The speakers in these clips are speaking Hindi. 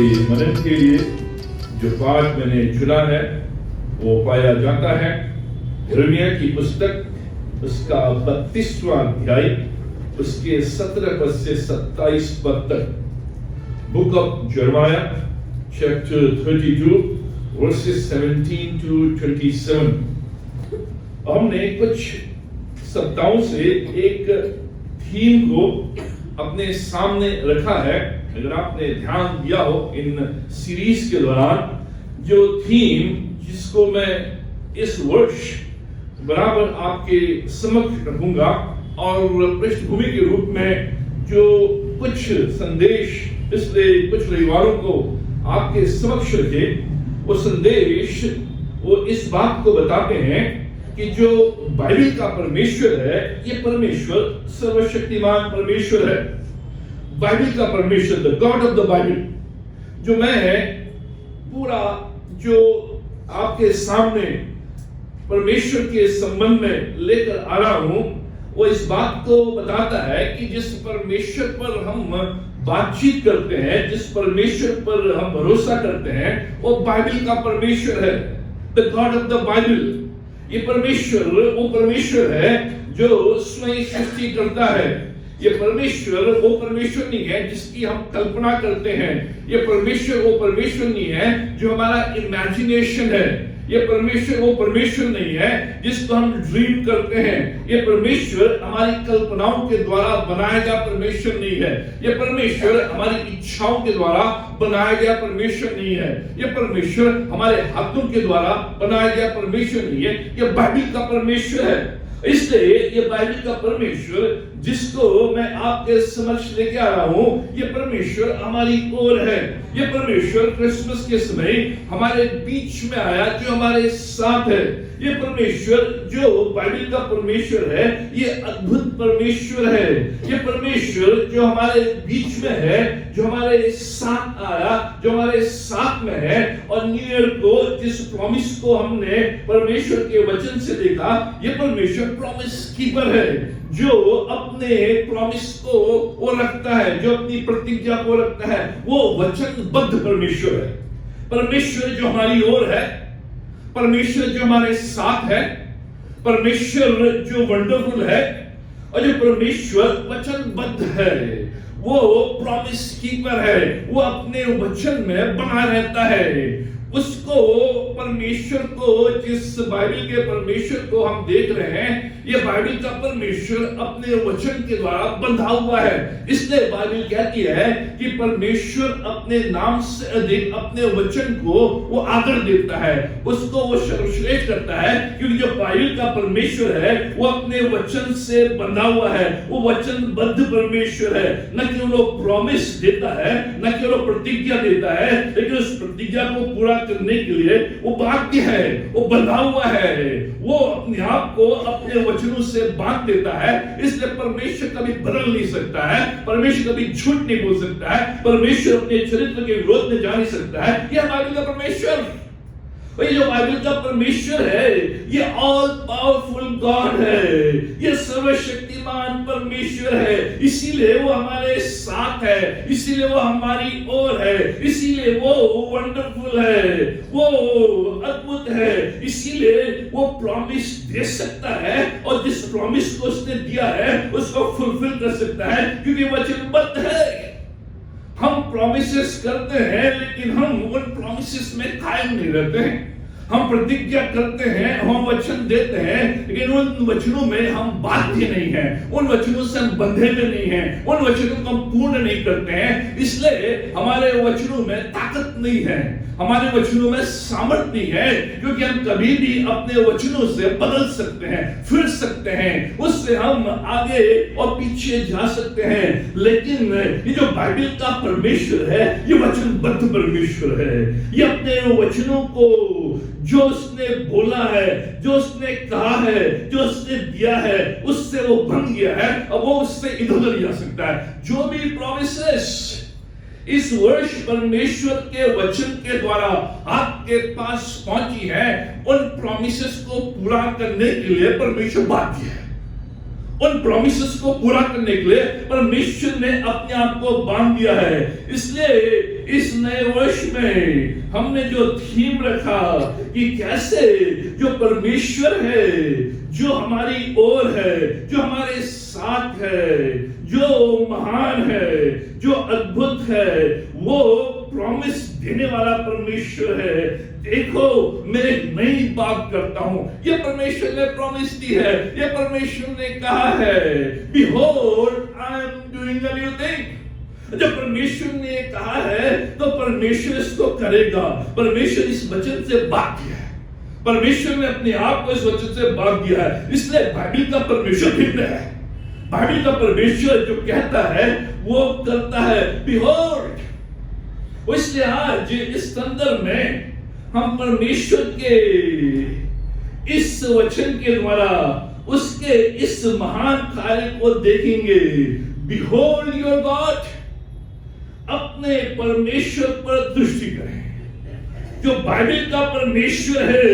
के मनन के लिए जो पाठ मैंने चुना है वो पाया जाता है यिर्मयाह की पुस्तक उसका 32वां अध्याय उसके 17 पद से 27 पद तक। बुक ऑफ यिर्मयाह चैप्टर 32 वर्सेस 17 to 27। हमने कुछ सप्ताहों से एक थीम को अपने सामने रखा है। अगर आपने ध्यान दिया हो इन सीरीज के दौरान, जो थीम जिसको मैं इस वर्ष बराबर आपके समक्ष रखूंगा और पृष्ठभूमि के रूप में जो कुछ संदेश पिछले कुछ रविवारों को आपके समक्ष रखे, वो संदेश वो इस बात को बताते हैं कि जो बाइबल का परमेश्वर है, ये परमेश्वर सर्वशक्तिमान परमेश्वर है। बाइबल का परमेश्वर, the God of the Bible, जो मैं पूरा जो आपके सामने परमेश्वर के संबंध में लेकर आ रहा हूं, वो इस बात को बताता है कि जिस परमेश्वर पर हम बातचीत करते हैं, जिस परमेश्वर पर हम भरोसा करते हैं, वो बाइबल का परमेश्वर है, the God of the Bible. ये परमेश्वर वो परमेश्वर है जो स्वयं सृष्टि करता है। ये परमेश्वर वो परमेश्वर नहीं है जिसकी हम कल्पना करते हैं। ये परमेश्वर वो परमेश्वर नहीं है जो हमारा इमेजिनेशन है। ये परमेश्वर वो परमेश्वर नहीं है जिसको हम ड्रीम करते हैं। ये परमेश्वर हमारी कल्पनाओं के द्वारा बनाया गया परमेश्वर नहीं है। ये परमेश्वर हमारी इच्छाओं के द्वारा बनाया गया परमेश्वर नहीं है। ये परमेश्वर हमारे हाथों के द्वारा बनाया गया परमेश्वर नहीं है। ये बाइबल का परमेश्वर है। इसलिए ये बाइबल का परमेश्वर जिसको मैं आपके समक्ष लेके आ रहा हूं, ये परमेश्वर हमारी ओर है। ये परमेश्वर क्रिसमस के समय हमारे बीच में आया, जो हमारे साथ है। ये परमेश्वर जो बाइबल का परमेश्वर है, ये अद्भुत परमेश्वर है। ये परमेश्वर जो हमारे बीच में है, जो हमारे साथ आया, जो हमारे साथ में है। और न्यू ईयर को जिस प्रॉमिस को हमने परमेश्वर के वचन से देखा, ये परमेश्वर प्रॉमिस कीपर है, जो अपने प्रॉमिस को वो रखता है, जो अपनी प्रतिज्ञा को रखता है। वो वचनबद्ध परमेश्वर है। परमेश्वर जो हमारी ओर है, परमेश्वर जो हमारे साथ है, परमेश्वर जो वंडरफुल है, और जो परमेश्वर वचनबद्ध है, वो प्रॉमिस कीपर है। वो अपने वचन में बना रहता है। उसको परमेश्वर को, जिस बाइबल के परमेश्वर को हम देख रहे हैं, ये बाइबल का परमेश्वर अपने वचन के द्वारा बंधा हुआ है। इसलिए बाइबल कहती है कि परमेश्वर अपने नाम से अधिक अपने वचन को वो आदर देता है, उसको वो सर्वश्रेष्ठ करता है। क्योंकि जो बाइबल का परमेश्वर है वो अपने वचन से बंधा हुआ है। वो वचनबद्ध परमेश्वर है। न केवल वो प्रॉमिस देता है, न केवल प्रतिज्ञा देता है, लेकिन उस प्रतिज्ञा को पूरा करने के लिए वो बाध्य है, वो बंधा हुआ है। वो अपने आप को अपने वचनों से बांध देता है। इसलिए परमेश्वर कभी बदल नहीं सकता है, परमेश्वर कभी झूठ नहीं बोल सकता है, परमेश्वर अपने चरित्र के विरोध में जा नहीं सकता है। यह बाइबल का परमेश्वर, ये जो बाइबल का परमेश्वर है, ये ऑल पावरफुल गॉड है, ये सर्वशक्तिमान परमेश्वर है। इसीलिए वो हमारे साथ है, इसीलिए वो हमारी ओर है, इसीलिए वो वंडरफुल है, वो अद्भुत है। इसीलिए वो प्रॉमिस दे सकता है, और जिस प्रॉमिस को उसने दिया है उसको फुलफिल कर सकता है, क्योंकि वचनबद्ध है। हम प्रॉमिसेस करते हैं, लेकिन हम उन प्रॉमिसेस में कायम नहीं रहते हैं। हम प्रतिज्ञा करते हैं, हम वचन देते हैं, लेकिन उन वचनों में हम बाध्य नहीं हैं, उन वचनों से हम बंधे हुए नहीं हैं, उन वचनों को हम पूर्ण नहीं करते हैं। इसलिए हमारे वचनों में ताकत नहीं है, हमारे वचनों में सामर्थ नहीं है, क्योंकि हम कभी भी अपने वचनों से बदल सकते हैं, फिर सकते हैं, उससे हम आगे और पीछे जा सकते हैं। लेकिन ये जो बाइबल का परमेश्वर है, ये वचनबद्ध परमेश्वर है। ये अपने वचनों को जो उसने बोला है, जो उसने कहा है, जो उसने दिया है, उससे वो बन गया है, और वो उससे इधर उधर जा सकता है। जो भी प्रॉमिसेस इस वर्ष परमेश्वर के वचन के द्वारा आपके पास पहुंची है, उन प्रॉमिसेस को पूरा करने के लिए परमेश्वर बाध्य है। उन प्रोमिसेस को पूरा करने के लिए परमेश्वर ने अपने आप को बांध दिया है। इसलिए इस नए वर्ष में हमने जो थीम रखा कि कैसे जो परमेश्वर है, जो हमारी ओर है, जो हमारे साथ है, जो महान है, जो अद्भुत है, वो प्रॉमिस देने वाला परमेश्वर है। देखो मैं एक नई बात करता हूं, ये परमेश्वर ने प्रॉमिस दी है, ये परमेश्वर ने कहा है, behold I am doing a new thing. जब परमेश्वर ने कहा है तो परमेश्वर इसको करेगा। परमेश्वर इस वचन से बात किया है, परमेश्वर ने अपने आप को इस वचन से बात दिया है। इसलिए बाइबल का परमेश्वर भिन्न है। बाइबल का परमेश्वर जो कहता है वो करता है, बिहोल्ड। इसलिए आज इस संदर्भ में हम परमेश्वर के इस वचन के द्वारा उसके इस महान कार्य को देखेंगे। बिहोल्ड योर गॉड, अपने परमेश्वर पर दृष्टि करें। जो बाइबल का परमेश्वर है,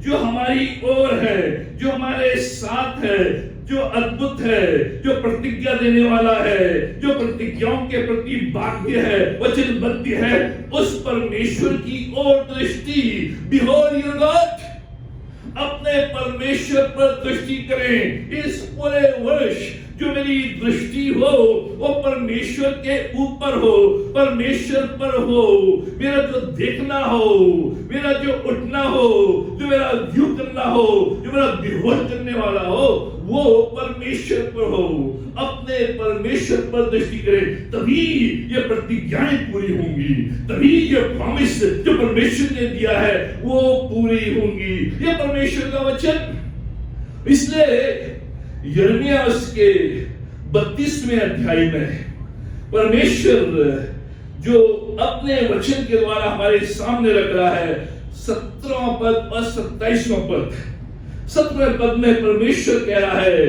जो हमारी ओर है, जो हमारे साथ है, जो अद्भुत है, जो प्रतिज्ञा देने वाला है, जो प्रतिज्ञाओं के प्रति बाध्य है, वचनबद्ध है, उस परमेश्वर की ओर दृष्टि। बिहोल्ड योर गॉड, अपने परमेश्वर पर दृष्टि करें। इस पूरे वर्ष जो मेरी दृष्टि हो वो परमेश्वर के ऊपर हो, परमेश्वर पर हो। मेरा जो देखना हो, मेरा जो उठना हो, जो मेरा व्यू करना हो, जो मेरा बिहोल्ड करने वाला हो, वो परमेश्वर पर हो। अपने परमेश्वर पर दृष्टि करें, तभी ये प्रतिज्ञाएं पूरी होंगी, तभी ये प्रॉमिस जो परमेश्वर ने दिया है वो पूरी होंगी। ये परमेश्वर का वचन। इसलिए यिर्मयाह उसके 32वें अध्याय में परमेश्वर जो अपने वचन के द्वारा हमारे सामने रख रहा है, 17वां पद और 27वां पद। 17वें पद में परमेश्वर कह रहा है,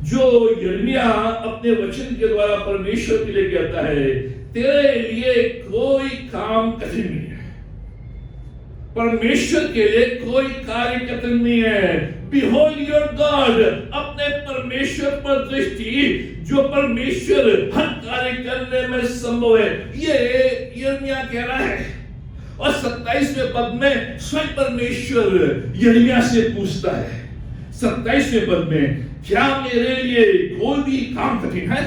जो यिर्मयाह अपने वचन के द्वारा परमेश्वर के लिए कहता है, तेरे लिए कोई काम कठिन नहीं है। परमेश्वर के लिए कोई कार्य कठिन नहीं है। बिहोल्ड योर गॉड, अपने परमेश्वर पर दृष्टि, जो परमेश्वर हर कार्य करने में संभव है, ये यिर्मयाह कह रहा है। और 27वें पद में स्वयं परमेश्वर यिर्मयाह से पूछता है, 27वें पद में, क्या मेरे लिए कोई भी काम कठिन है?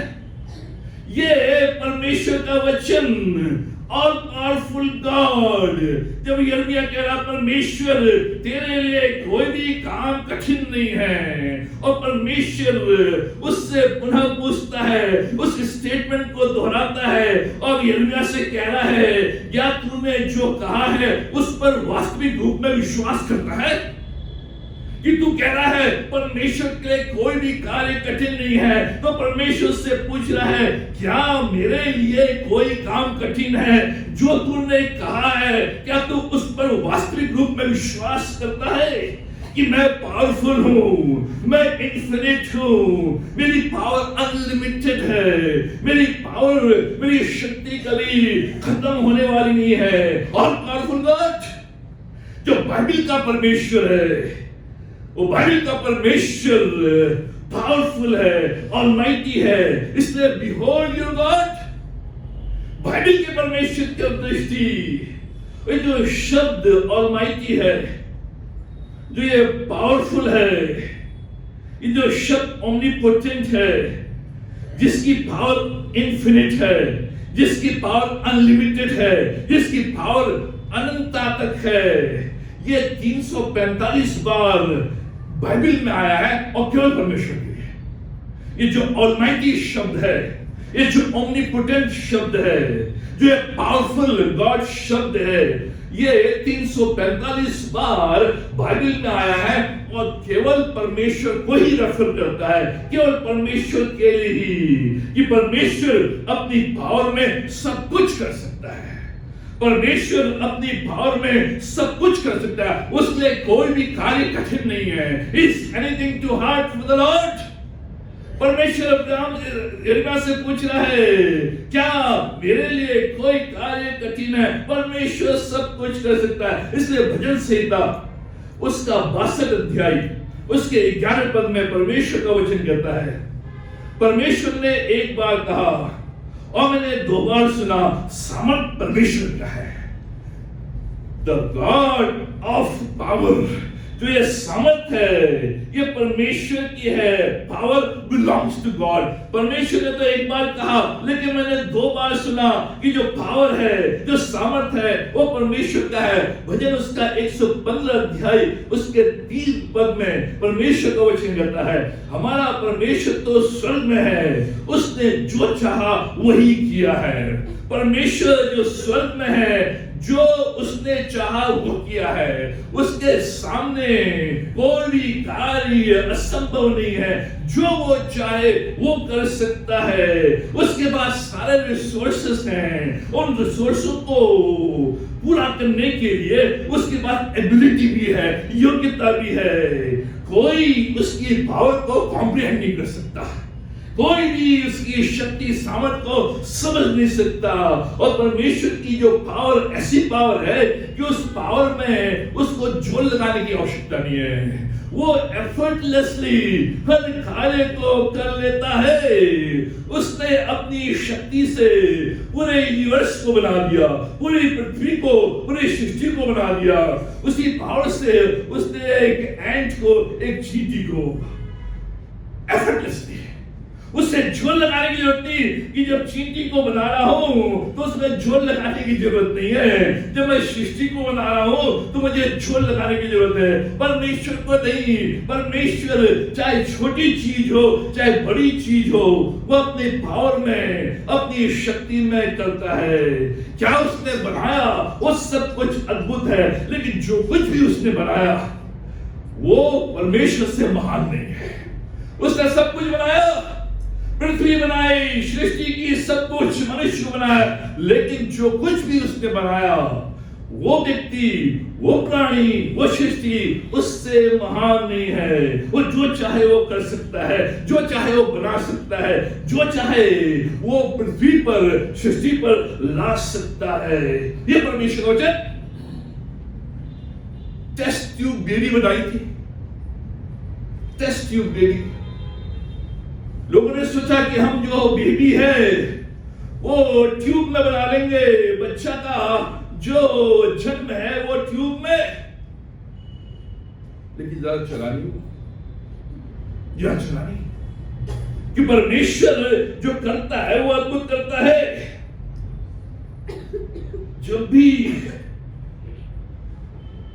ये परमेश्वर का वचन, ऑल पावरफुल गॉड। जब यिर्मयाह कह रहा परमेश्वर तेरे लिए कोई भी काम कठिन नहीं है, और परमेश्वर उससे पुनः पूछता है, उस स्टेटमेंट को दोहराता है और यिर्मयाह से कह रहा है, क्या तूने जो कहा है उस पर वास्तविक रूप में विश्वास करता है? कि तू कह रहा है परमेश्वर के लिए कोई भी कार्य कठिन नहीं है, तो परमेश्वर से पूछ रहा है, क्या मेरे लिए कोई काम कठिन है? जो तूने कहा है, क्या तू उस पर वास्तविक रूप में विश्वास करता है कि मैं पावरफुल हूं, मैं इन्फिनिट हूं, मेरी पावर अनलिमिटेड है, मेरी पावर, मेरी शक्ति कभी खत्म होने वाली नहीं है। और पावरफुल गॉड, जो बाइबल का परमेश्वर है, वो बाइबल का परमेश्वर पावरफुल है, ऑलमाइटी है। इसलिए बिहोल्ड योर गॉड, बाइबल के परमेश्वर की दृष्टि। ये जो शब्द ऑलमाइटी है, जो ये पावरफुल है, ये जो शब्द ओमनीपोटेंट है, जिसकी पावर इन्फिनिट है, जिसकी पावर अनलिमिटेड है, जिसकी पावर अनंतता तक है, ये 345 बार बाइबल में आया है, और केवल परमेश्वर के लिए। ये जो ऑलमाइटी शब्द है, ये जो ओमनीपोटेंट शब्द है, जो ये पावरफुल गॉड शब्द है, ये 345 बार बाइबल में आया है, और केवल परमेश्वर को ही रेफर करता है, केवल परमेश्वर के लिए ही, कि परमेश्वर अपनी पावर में सब कुछ कर सकता है। परमेश्वर अपनी पावर में सब कुछ कर सकता है, उसमें कोई भी कार्य कठिन नहीं है। Is anything too hard for the Lord? परमेश्वर यिर्मयाह से पूछ रहा है, क्या मेरे लिए कोई कार्य कठिन है? परमेश्वर सब कुछ कर सकता है। इसलिए भजन संहिता उसका 62 अध्याय उसके 11 पद में परमेश्वर का वचन कहता है, परमेश्वर ने एक बार कहा और मैंने 2 बार सुना, सामर्थ परमेश्वर का है। द गॉड ऑफ पावर, जो ये सामर्थ है ये परमेश्वर की है। Power belongs to God. परमेश्वर ने तो एक बार कहा, लेकिन मैंने 2 बार सुना कि जो पावर है, जो सामर्थ है, वो परमेश्वर का है। भजन उसका 115 अध्याय उसके 3 पद में परमेश्वर का वचन कहता है, हमारा परमेश्वर तो स्वर्ग में है, उसने जो चाहा वही किया है। परमेश्वर जो स्वर्ग में है, जो उसने चाहा वो किया है। उसके सामने कोई भी कार्य असंभव नहीं है। जो वो चाहे वो कर सकता है। उसके पास सारे रिसोर्सेस हैं। उन रिसोर्सों को पूरा करने के लिए उसके पास एबिलिटी भी है, योग्यता भी है। कोई उसकी पावर को कॉम्प्रिहेंड नहीं कर सकता, कोई भी उसकी शक्ति सामर्थ को समझ नहीं सकता। और परमेश्वर की जो पावर ऐसी पावर है कि उस पावर में उसको जोर लगाने की आवश्यकता नहीं है। वो एफर्टलेसली हर कार्य को कर लेता है। उसने अपनी शक्ति से पूरे यूनिवर्स को बना दिया, पूरी पृथ्वी को, पूरी सृष्टि को बना दिया। उसी पावर से उसने एक एंट को, एक चींटी को एफर्टलेसली, उससे जोर लगाने की जरूरत नहीं कि जब चींटी को बना रहा हूं तो उसमें जोर लगाने की जरूरत नहीं है। जब मैं सृष्टि को बना रहा हूं तो मुझे जोर लगाने की जरूरत है। परमेश्वर को नहीं। परमेश्वर चाहे छोटी चीज हो चाहे बड़ी चीज हो, वो अपने पावर में, अपनी शक्ति में करता है। क्या उसने बनाया वो सब कुछ अद्भुत है, लेकिन जो कुछ भी उसने बनाया वो परमेश्वर से महान नहीं है। उसने सब कुछ बनाया, पृथ्वी बनाई, सृष्टि की सब कुछ, मनुष्य बनाया, लेकिन जो कुछ भी उसने बनाया वो व्यक्ति, वो प्राणी, वो सृष्टि उससे महान नहीं है। वो जो चाहे वो कर सकता है, जो चाहे वो बना सकता है, जो चाहे वो पृथ्वी पर, सृष्टि पर ला सकता है। ये परमेश्वर का टेस्ट ट्यूब बेबी बनाई थी। टेस्ट ट्यूब बेबी, लोगों ने सोचा कि हम जो बेबी है वो ट्यूब में बना लेंगे, बच्चा का जो जन्म है वो ट्यूब में। लेकिन जरा चलानी कि परमेश्वर जो करता है वो अद्भुत करता है। जब भी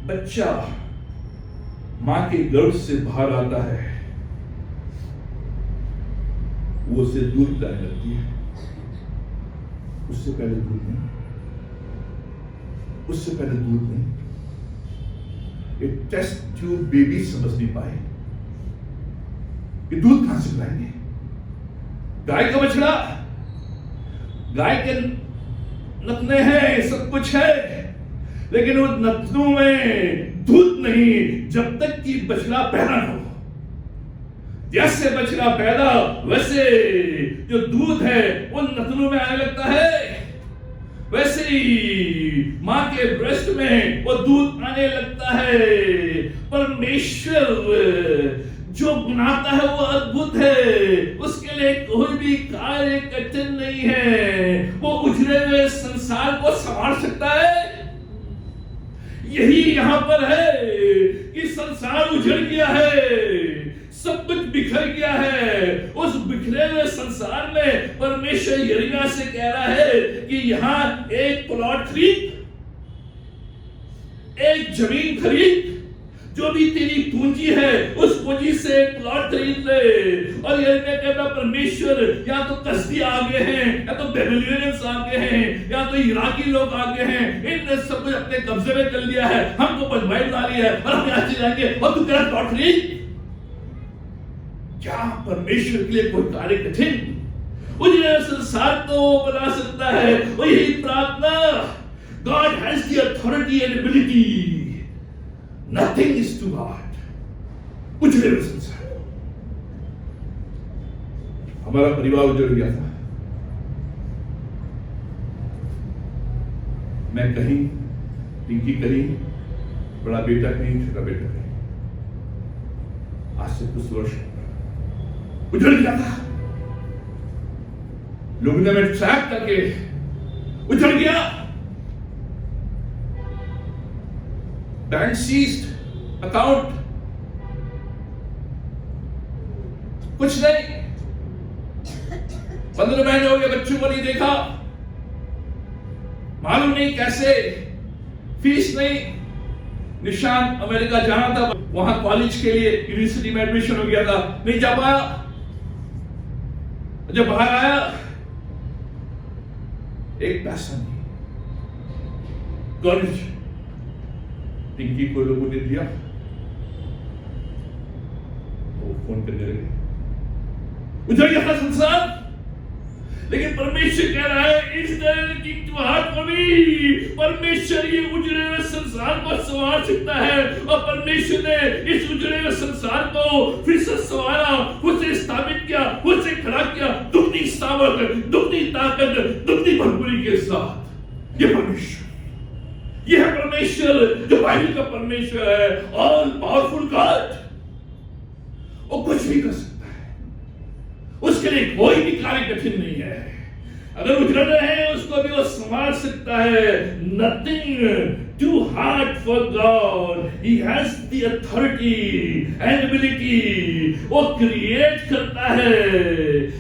बच्चा मां के गर्भ से बाहर आता है वो उसे दूध पिलाने लगती है। उससे पहले दूध नहीं। एक टेस्ट ट्यूब बेबी समझ नहीं पाए कि दूध कहां से पिलाएंगे। गाय का बछड़ा, गाय के नथने हैं, सब कुछ है, लेकिन उन नथनों में दूध नहीं जब तक कि बछड़ा पैदा न हो। जैसे बछड़ा पैदा वैसे जो दूध है वो नथनों में आने लगता है, वैसे ही मां के ब्रेस्ट में वो दूध आने लगता है। परमेश्वर जो बनाता है वो अद्भुत है। उसके लिए कोई भी कार्य कठिन नहीं है। वो उजड़े हुए संसार को संभाल सकता है। यही यहां पर है कि संसार उजड़ गया है, सब कुछ बिखर गया है। उस बिखरे हुए संसार में परमेश्वर यिर्मयाह से कह रहा है कि यहां एक प्लॉट खरीद, एक जमीन खरीद, जो भी तेरी पूंजी है उस पूंजी से एक प्लॉट खरीद ले। और यिर्मयाह कहता परमेश्वर या तो कसदी आ गए हैं, या तो बेबीलोनियंस आ गए हैं, या तो इराकी लोग आ गए हैं, इनने सब कुछ अपने कब्जे में कर लिया है, हमको बंधवाई बना ली है और हम यहाँ से जाएंगे और तू तेरा प्लॉट खरीद। क्या परमेश्वर के लिए कोई कार्य कठिन? उजड़े संसार को बना सकता है। और यही प्रार्थना, God has the authority and ability. Nothing is too hard. उजड़े संसार, हमारा परिवार उजड़ गया था। मैं कहीं, पिंकी कहीं, बड़ा बेटा कहीं, छोटा बेटा कहीं। आज से कुछ वर्ष उजड़ गया था। लोगों ने मेरे ट्रैक करके उजड़ गया। बैंक सीज्ड अकाउंट, कुछ नहीं, 15 महीने हो गए, बच्चों को नहीं देखा, मालूम नहीं कैसे, फीस नहीं। निशान अमेरिका जाना था, वहां कॉलेज के लिए यूनिवर्सिटी में एडमिशन हो गया था, नहीं जा पाया। जब बाहर आया, एक पैसा नहीं। कॉलेज पिंकी को लोगों ने दिया, वो फोन करने लगे, उधर गया था संसार। लेकिन परमेश्वर कह रहा है इस तरह की त्योहार को भी परमेश्वर ये उजड़े हुए संसार को संवार सकता है। और परमेश्वर ने इस उजड़े हुए संसार को फिर से संवारा, उसे स्थापित किया, उसे खड़ा किया, दुगनी सामर्थ, दुगनी ताकत, दुगनी भरपूरी के साथ। ये परमेश्वर, ये है परमेश्वर जो बाइबल का परमेश्वर है, ऑल पावरफुल गॉड। वो कुछ भी कर सकता है, उसके लिए कोई भी कार्य कठिन नहीं है। अगर उजड़ रहे हैं उसको भी वो संभाल सकता है। Nothing too hard for God, he has the authority and ability. वो क्रिएट करता है,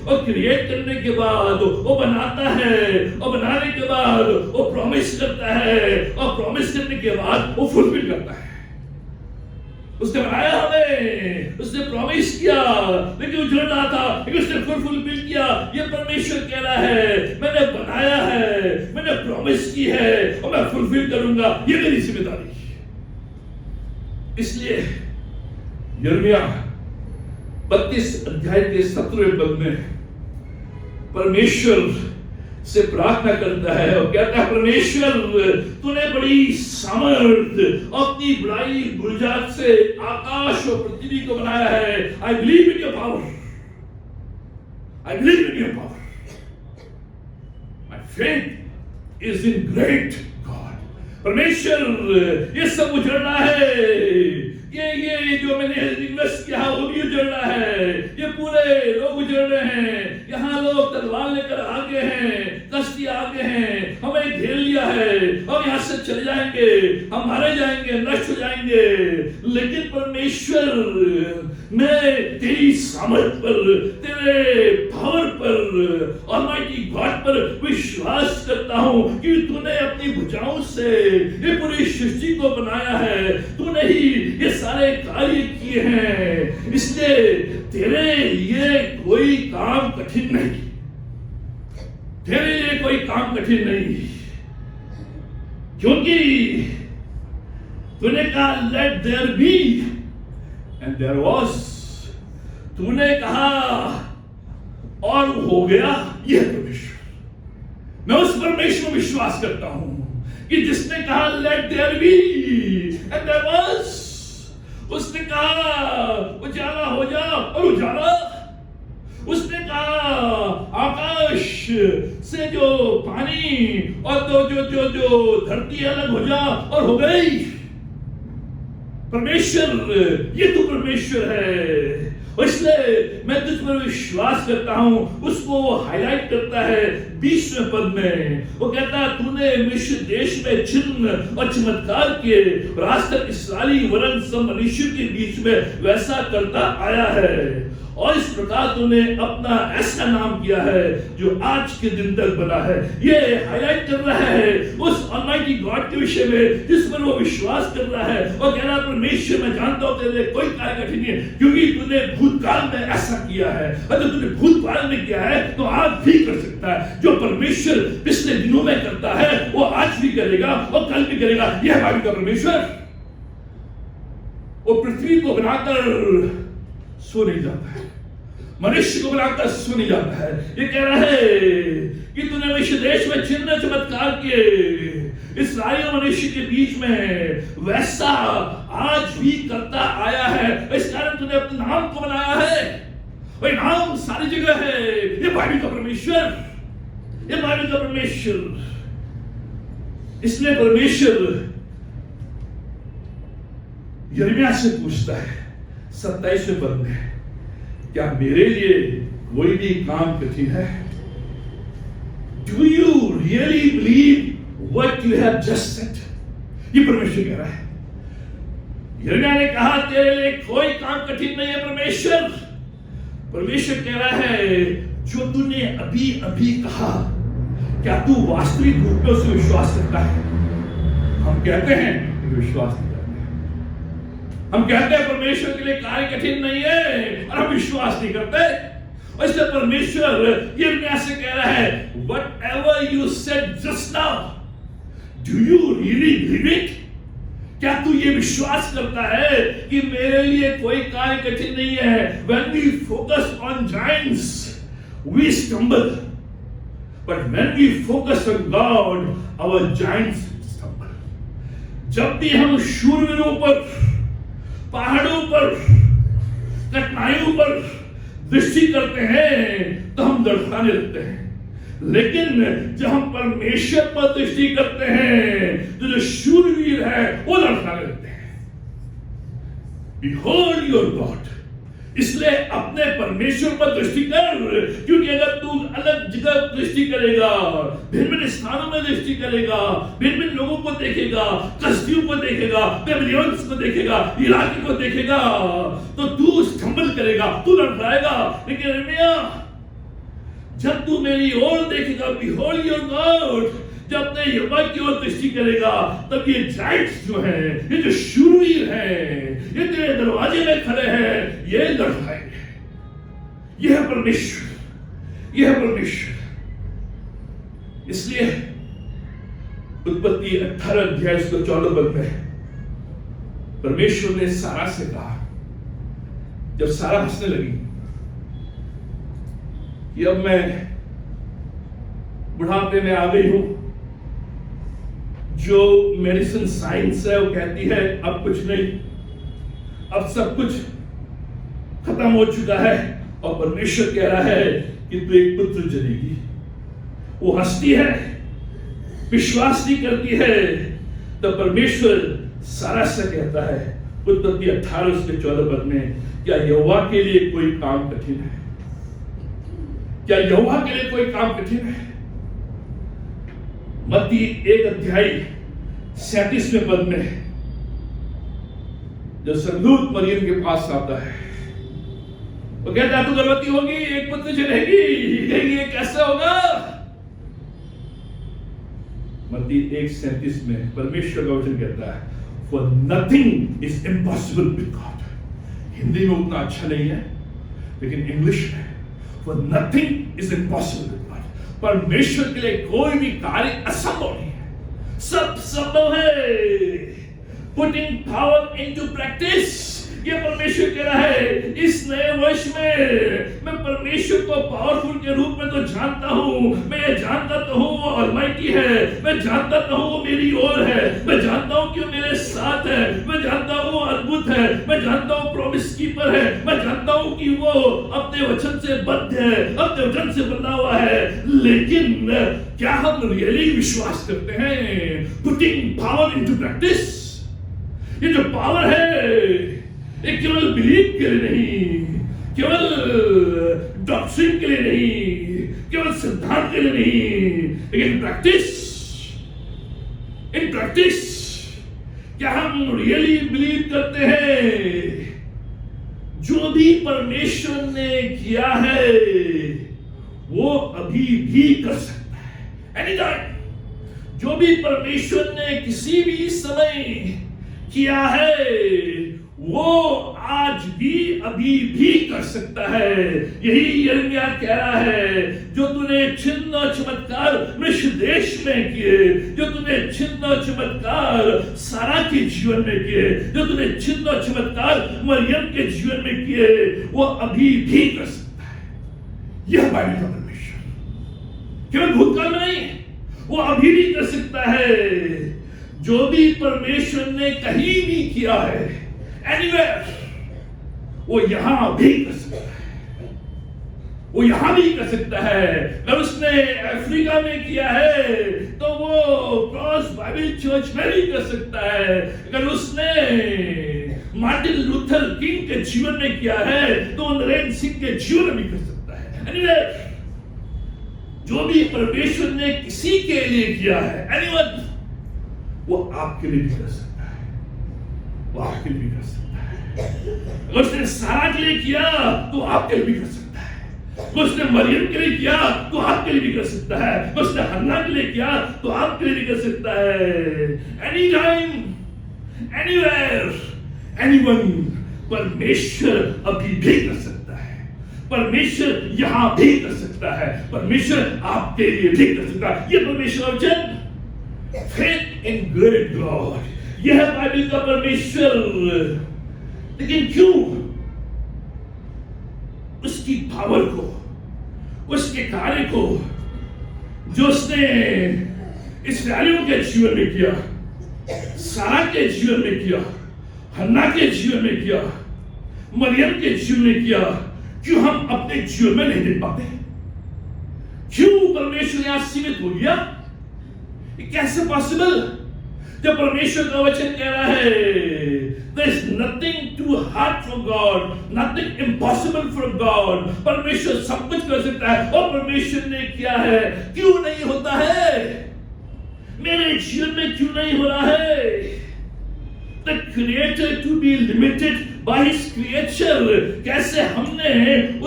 और क्रिएट करने के बाद वो बनाता है, और बनाने के बाद वो प्रॉमिस करता है, और प्रॉमिस करने के बाद वो फुलफिल करता है। उसने बनाया हमें, उसने प्रॉमिस किया, लेकिन उजड़ रहा था, लेकिन उसने फुलफिल किया। ये परमेश्वर कह रहा है मैंने बनाया है, मैंने प्रॉमिस की है, और मैं फुलफिल करूंगा, ये मेरी जिम्मेदारी। इसलिए यिर्मयाह 32 अध्याय के 17वें पद में परमेश्वर से प्रार्थना करता है और कहता है परमेश्वर तूने बड़ी सामर्थ अपनी बड़ाई बुझारत से आकाश और पृथ्वी को बनाया है। I believe in your power, I believe in your power, my faith is in great God. परमेश्वर ये सब उजड़ रहा है, ये जो मैंने इन्वेस्ट किया वो भी उजड़ रहा है, ये पूरे लोग उजड़ रहे हैं, यहाँ लोग तलवार लेकर आगे हैं, कश्ती आगे हैं, हमें घेर लिया है, हम यहाँ से चले जाएंगे, हम मारे जाएंगे, नष्ट हो जाएंगे। लेकिन परमेश्वर मैं तेरी सामर्थ पर, तेरे पावर पर, ऑलमाइटी गॉड पर विश्वास करता हूँ कि तूने अपनी भुजाओं से ये पूरी सृष्टि को बनाया है, तूने ही ये सारे कार्य किए हैं, इसलिए तेरे लिए कोई काम कठिन नहीं, तेरे लिए कोई काम कठिन नहीं, क्योंकि तूने कहा let there be and there was. तूने कहा और हो गया। यह परमेश्वर, मैं उस परमेश्वर में विश्वास करता हूं कि जिसने कहा let there be and there was, उसने कहा उजाला हो जा और उजाला। उसने कहा आकाश से जो पानी और जो धरती अलग हो जा और हो गई। परमेश्वर, ये तो परमेश्वर है, और इसलिए मैं तुझ पर विश्वास करता हूं। उसको हाईलाइट करता है 20वें पद में, वो कहता है तूने मिस्र देश में चिन्ह और चमत्कार किए, आज तक इस्राएली वरन सब मनुष्य के बीच में वैसा करता आया है, और इस प्रकार तूने अपना ऐसा नाम किया है जो आज के दिन तक बना है। ये हाईलाइट कर रहा है उस ऑलमाइटी गॉड के विषय में जिस पर वो विश्वास कर रहा है, और कह रहा है परमेश्वर मैं जानता हूं तेरे लिए कोई कार्य कठिन नहीं है, क्योंकि तूने भूतकाल में ऐसा किया है। अगर तूने भूतकाल में किया है तो आज भी कर सकता है। जो परमेश्वर पिछले दिनों में करता है वो आज भी करेगा और कल भी करेगा। यह बाइबल का परमेश्वर। वो पृथ्वी को बनाकर सो नहीं जाता है, मनुष्य को बनाकर सो नहीं जाता है। ये कह रहा है कि तूने मिस्र देश में चिन्ह चमत्कार किए, इस्राएल मनुष्य के बीच में वैसा आज भी करता आया है। इस कारण तूने अपने नाम को बनाया है, वही नाम सारी जगह है। ये बाइबल का परमेश्वर, ये बाइबल का परमेश्वर। इसलिए परमेश्वर यिर्मयाह से पूछता है 27वें पद में, क्या मेरे लिए कोई भी काम कठिन है? Do you really believe what you have just said? ये परमेश्वर कह रहा है। यिर्मयाह ने कहा तेरे लिए कोई काम कठिन नहीं है परमेश्वर। परमेश्वर कह रहा है जो तूने अभी अभी कहा, क्या तू वास्तविक रूप में उसे विश्वास करता है? हम कहते हैं विश्वास नहीं करते। हम कहते हैं परमेश्वर के लिए कार्य कठिन नहीं है और हम विश्वास नहीं करते। और इसलिए परमेश्वर यिर्मयाह से कह रहा है whatever you said just now, do you really believe it? क्या तू ये विश्वास करता है कि मेरे लिए कोई कार्य कठिन नहीं है? When we focus on giants, we stumble, but when we focus on God, our giants stumble. जब भी हम शूरवीरों पर, पहाड़ों पर, कठिनाइयों पर दृष्टि करते हैं तो हम लड़खड़ाने लगते हैं, लेकिन जब हम परमेश्वर पर दृष्टि करते हैं तो जो शूरवीर है वो लड़खड़ाने लगते हैं। Behold your God, इसलिए अपने परमेश्वर पर दृष्टि कर, क्योंकि अगर तू अलग जगह दृष्टि करेगा, भिन्न स्थानों में दृष्टि करेगा, भिन्न लोगों को देखेगा, कसदियों को देखेगा, बेबीलोनियंस को देखेगा, इराकी को देखेगा, तो तू स्टंबल करेगा, तू लड़खड़ाएगा। लेकिन यिर्मयाह, जब तू मेरी ओर देखेगा, behold your God, जब अपने यहोवा की ओर दृष्टि करेगा, तब ये जाइंट्स जो हैं, ये जो शूरवीर हैं, ये तेरे दरवाजे में खड़े हैं, ये लड़खड़ाएंगे। ये है परमेश्वर, ये है परमेश्वर। इसलिए उत्पत्ति 18 अध्याय 14 पद में परमेश्वर ने सारा से कहा, जब सारा हंसने लगी कि अब मैं बुढ़ापे में आ गई हूं, जो मेडिसिन साइंस है वो कहती है अब कुछ नहीं, अब सब कुछ खत्म हो चुका है, और परमेश्वर कह रहा है कि तू एक पुत्र जनेगी। वो हंसती है, विश्वास नहीं करती है, तो परमेश्वर सारा से कहता है उत्पत्ति 18:14 पद में, क्या यहोवा के लिए कोई काम कठिन है? क्या यहोवा के लिए कोई काम कठिन है? मत्ती 1 अध्याय 37वें पद में जब स्वर्गदूत मरियम के पास आता है, वो कहता है तू गर्भवती होगी, एक पुत्र जनेगी, ये कैसे होगा? मत्ती 1:37 में परमेश्वर का वचन कहता है for nothing is impossible with God। Hindi में उतना अच्छा नहीं है, लेकिन इंग्लिश में for nothing is impossible with God। परमेश्वर के लिए कोई भी कार्य असंभव नहीं है, सब संभव है। Putting power into practice, ये परमेश्वर कह रहा है इस नए वर्ष में मैं परमेश्वर को पावरफुल के रूप में तो जानता हूं, मैं ये जानता तो हूं वो ऑलमाइटी है, मैं जानता तो हूं वो मेरी ओर है, मैं जानता हूं कि वो मेरे साथ है, मैं जानता हूं वो अद्भुत है, मैं जानता हूं प्रॉमिस कीपर है, मैं जानता हूं कि वो अपने वचन से बद्ध है, अपने वचन से बंधा हुआ है। लेकिन क्या हम रियली विश्वास करते हैं? पुटिंग पावर इनटू प्रैक्टिस, ये जो पावर है ये केवल बिलीव के लिए नहीं, केवल डॉक्ट्रिन के लिए नहीं, केवल सिद्धांत के लिए नहीं, लेकिन इन प्रैक्टिस क्या हम रियली बिलीव करते हैं जो भी परमेश्वर ने किया है वो अभी भी कर सकता है। एनी टाइम जो भी परमेश्वर ने किसी भी समय किया है वो आज भी अभी भी कर सकता है। यही यिर्मयाह कह रहा है, जो तूने चिन्ह और चमत्कार मिस्र देश में किए, जो तूने चिन्ह और चमत्कार सारा के जीवन में किए, जो तूने चिन्ह और चमत्कार मरियम के जीवन में किए, वो अभी भी कर सकता है। यह बाइबल का परमेश्वर केवल भूतकाल में नहीं, वो अभी भी कर सकता है। जो भी परमेश्वर ने कहीं भी किया है, एनीवेयर, वो यहां भी कर सकता है, वो यहां भी कर सकता है। अगर उसने अफ्रीका में किया है तो वो क्रॉस बाइबल चर्च में भी कर सकता है। अगर उसने मार्टिन लूथर किंग के जीवन में किया है तो नरेंद्र सिंह के जीवन में कर सकता है। Anyway, जो भी परमेश्वर ने किसी के लिए किया है, anyone, वो आपके लिए भी कर सकता है, वो आपके लिए भी कर सकता है। अगर उसने सारा के लिए किया तो आपके लिए भी कर सकता है, उसने मरियम के लिए किया तो आपके लिए भी कर सकता है, उसने हन्ना के लिए किया तो आपके लिए भी कर सकता है। एनी टाइम, एनीवेयर, एनीवन, परमेश्वर अभी भी कर सकता है, परमेश्वर यहां भी कर सकता है, परमेश्वर आपके लिए भी कर सकता है। ये परमेश्वर वचन फेथ इन ग्रेट गॉड, यह है बाइबल का परमेश्वर। लेकिन क्यों उसकी पावर को, उसके कार्य को जो उसने इस्राएलियों के जीवन में किया, सारा के जीवन में किया, हन्ना के जीवन में किया, मरियम के जीवन में किया, क्यों हम अपने जीवन में नहीं देख पाते? क्यों परमेश्वर यहां सीमित हो गया? कैसे पॉसिबल? जब परमेश्वर का वचन कह रहा है there is nothing too hard for God, nothing impossible for God, परमेश्वर सब कुछ कर सकता है और परमेश्वर ने किया है। क्यों नहीं होता है मेरे जीवन में? क्यों नहीं हो रहा है? The creator to be limited by his creature, कैसे हमने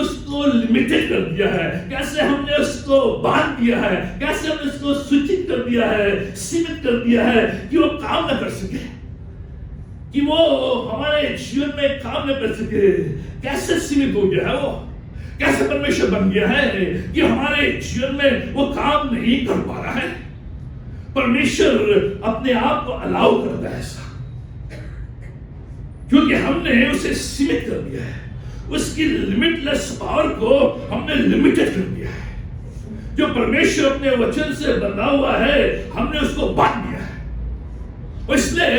उसको लिमिटेड कर दिया है, कैसे हमने उसको बांध दिया है, कैसे हमने उसको सूचित कर दिया है, सीमित कर दिया है कि वो काम न कर सके, कि वो हमारे जीवन में काम न कर सके। कैसे सीमित हो गया है वो? कैसे परमेश्वर बन गया है कि हमारे जीवन में वो काम नहीं कर पा रहा है? परमेश्वर अपने आप को अलाउ करता है ऐसा, क्योंकि हमने उसे सीमित कर दिया है, उसकी लिमिटलेस पावर को हमने लिमिटेड कर दिया है। जो परमेश्वर अपने वचन से बंधा हुआ है हमने उसको बांध दिया है। इसलिए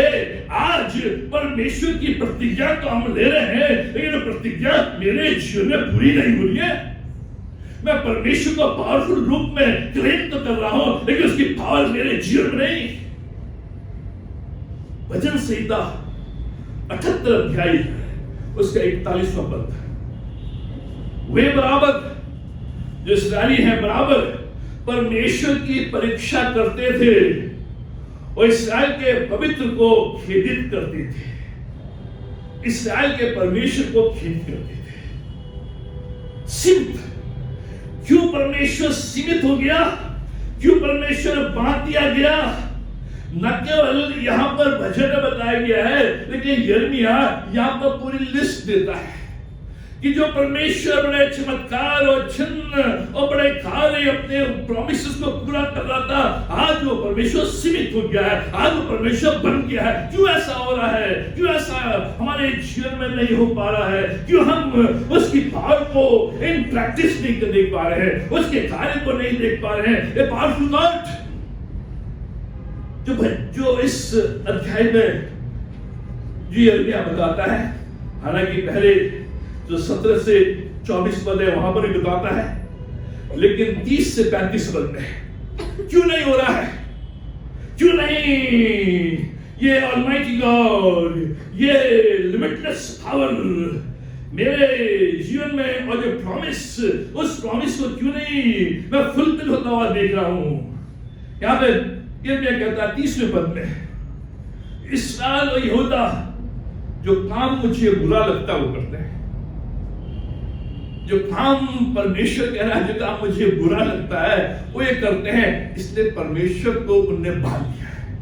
आज परमेश्वर की प्रतिज्ञा तो हम ले रहे हैं, लेकिन प्रतिज्ञा मेरे जीवन में पूरी नहीं हो रही है। मैं परमेश्वर को पावरफुल रूप में क्लेम तो कर रहा हूं, लेकिन उसकी पावर मेरे जीवन में नहीं। भजन संहिता 78 अध्याय उसका 41वां पद, वे बराबर जो इस्राएली हैं बराबर परमेश्वर की परीक्षा करते थे और इस्राएल के पवित्र को खेदित करते थे, इस्राएल के परमेश्वर को खेदित करते थे। सीमित क्यों परमेश्वर सीमित हो गया? क्यों परमेश्वर बांध दिया गया? न केवल यहां पर भजन में बताया गया है, लेकिन यिर्मयाह यहां पर पूरी लिस्ट देता है कि जो परमेश्वर बड़े चमत्कार और चिन्ह और बड़े कार्य अपने प्रॉमिसेस को पूरा कर रहा था, आज वो परमेश्वर सीमित हो गया है, आज वो परमेश्वर बन गया है। क्यों ऐसा हो रहा है? क्यों ऐसा हमारे जीवन में नहीं हो पा रहा है? क्यों हम उसकी पावर को इन प्रैक्टिस नहीं देख पा रहे हैं, उसके कार्य को नहीं देख पा रहे हैं? ये पावरफुल गॉड जो इस अध्याय में यिर्मयाह बताता है, हालांकि पहले जो 17 से 24 पद है वहां पर भी बताता है, लेकिन 30 से 35 पद में क्यों नहीं हो रहा है? क्यों नहीं? ये ऑलमाइटी गॉड, ये लिमिटलेस पावर मेरे जीवन में और जो प्रॉमिस, उस प्रॉमिस को क्यों नहीं मैं फुलफिल होता हुआ देख रहा हूं? यहां पे यिर्मयाह कहता है 30वें पद में, इस्राएल और यहूदा जो काम मुझे बुरा लगता है वो करते हैं। जो काम परमेश्वर कह रहा है, जो काम मुझे बुरा लगता है वो ये करते हैं, इसलिए परमेश्वर को उनने बांध दिया है,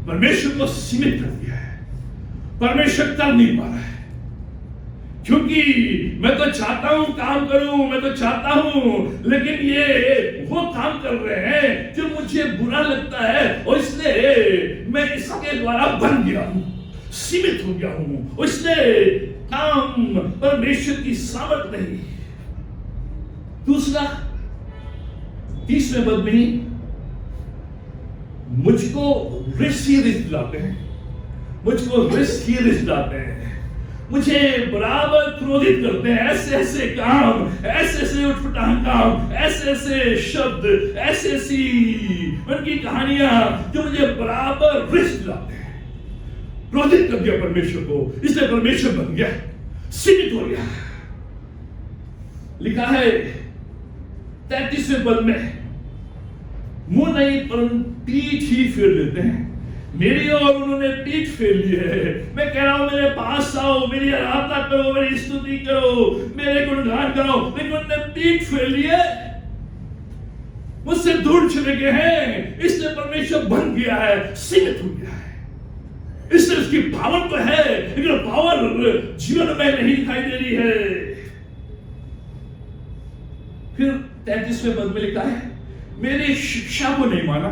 परमेश्वर को सीमित कर दिया है, परमेश्वर कर नहीं पा रहा है। क्योंकि मैं तो चाहता हूं काम करूं, मैं तो चाहता हूं, लेकिन ये वो काम कर रहे हैं जो मुझे बुरा लगता है और इसलिए मैं इसके द्वारा बन गया हूं, सीमित हो गया हूं, इसलिए काम परमेश्वर की सामर्थ नहीं। दूसरा 30वें पद में ही मुझको रिस्क ही रिस्क लाते हैं, मुझको रिस्क ही रिस्क लाते हैं, मुझे बराबर क्रोधित करते हैं। ऐसे ऐसे काम, ऐसे ऐसे उठपटांग काम, ऐसे ऐसे शब्द, ऐसी ऐसी उनकी कहानियां जो मुझे बराबर रिस्क लाते हैं। क्रोधित कर दिया परमेश्वर को, इसलिए परमेश्वर बन गया, सीमित हो गया। लिखा है 33वें पद में, मुंह नहीं परंतु पीठ ही फेर लेते हैं। मेरी और उन्होंने पीठ फेर ली है। मैं कह रहा हूं मेरे पास आओ, मेरी आराधना करो, मेरी स्तुति करो, मेरे गुणगान गाओ, लेकिन उन्होंने पीठ फेर ली है, मुझसे दूर चले गए हैं। इसलिए परमेश्वर बन गया है, सीमित हो गया है। इसलिए उसकी पावर तो है, लेकिन पावर जीवन में नहीं दिखाई दे रही है। फिर 33वें पद में लिखा है, मेरी शिक्षा को नहीं माना।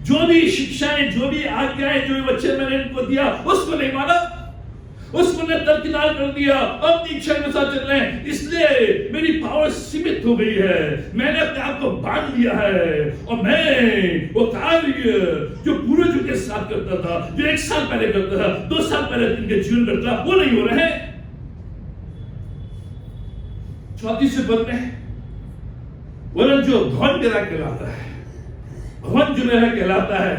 जो भी शिक्षाएं, जो भी आज्ञाएं, जो भी वचन मैंने इनको दिया, उसको नहीं माना, उसको ने तर्कदार कर दिया, अपनी इच्छा के साथ चल रहे हैं। इसलिए मेरी पावर सीमित हो गई है, मैंने अपने आप को बांध लिया है, और मैं वो कार्य जो पूर्वजों के साथ करता था, जो 1 साल पहले करता था, 2 साल पहले इनके जीवन में करता, वो नहीं हो रहे हैं। 34वें पद में, वरन जो भवन मेरा कहलाता है, भवन जो मेरा कहलाता है,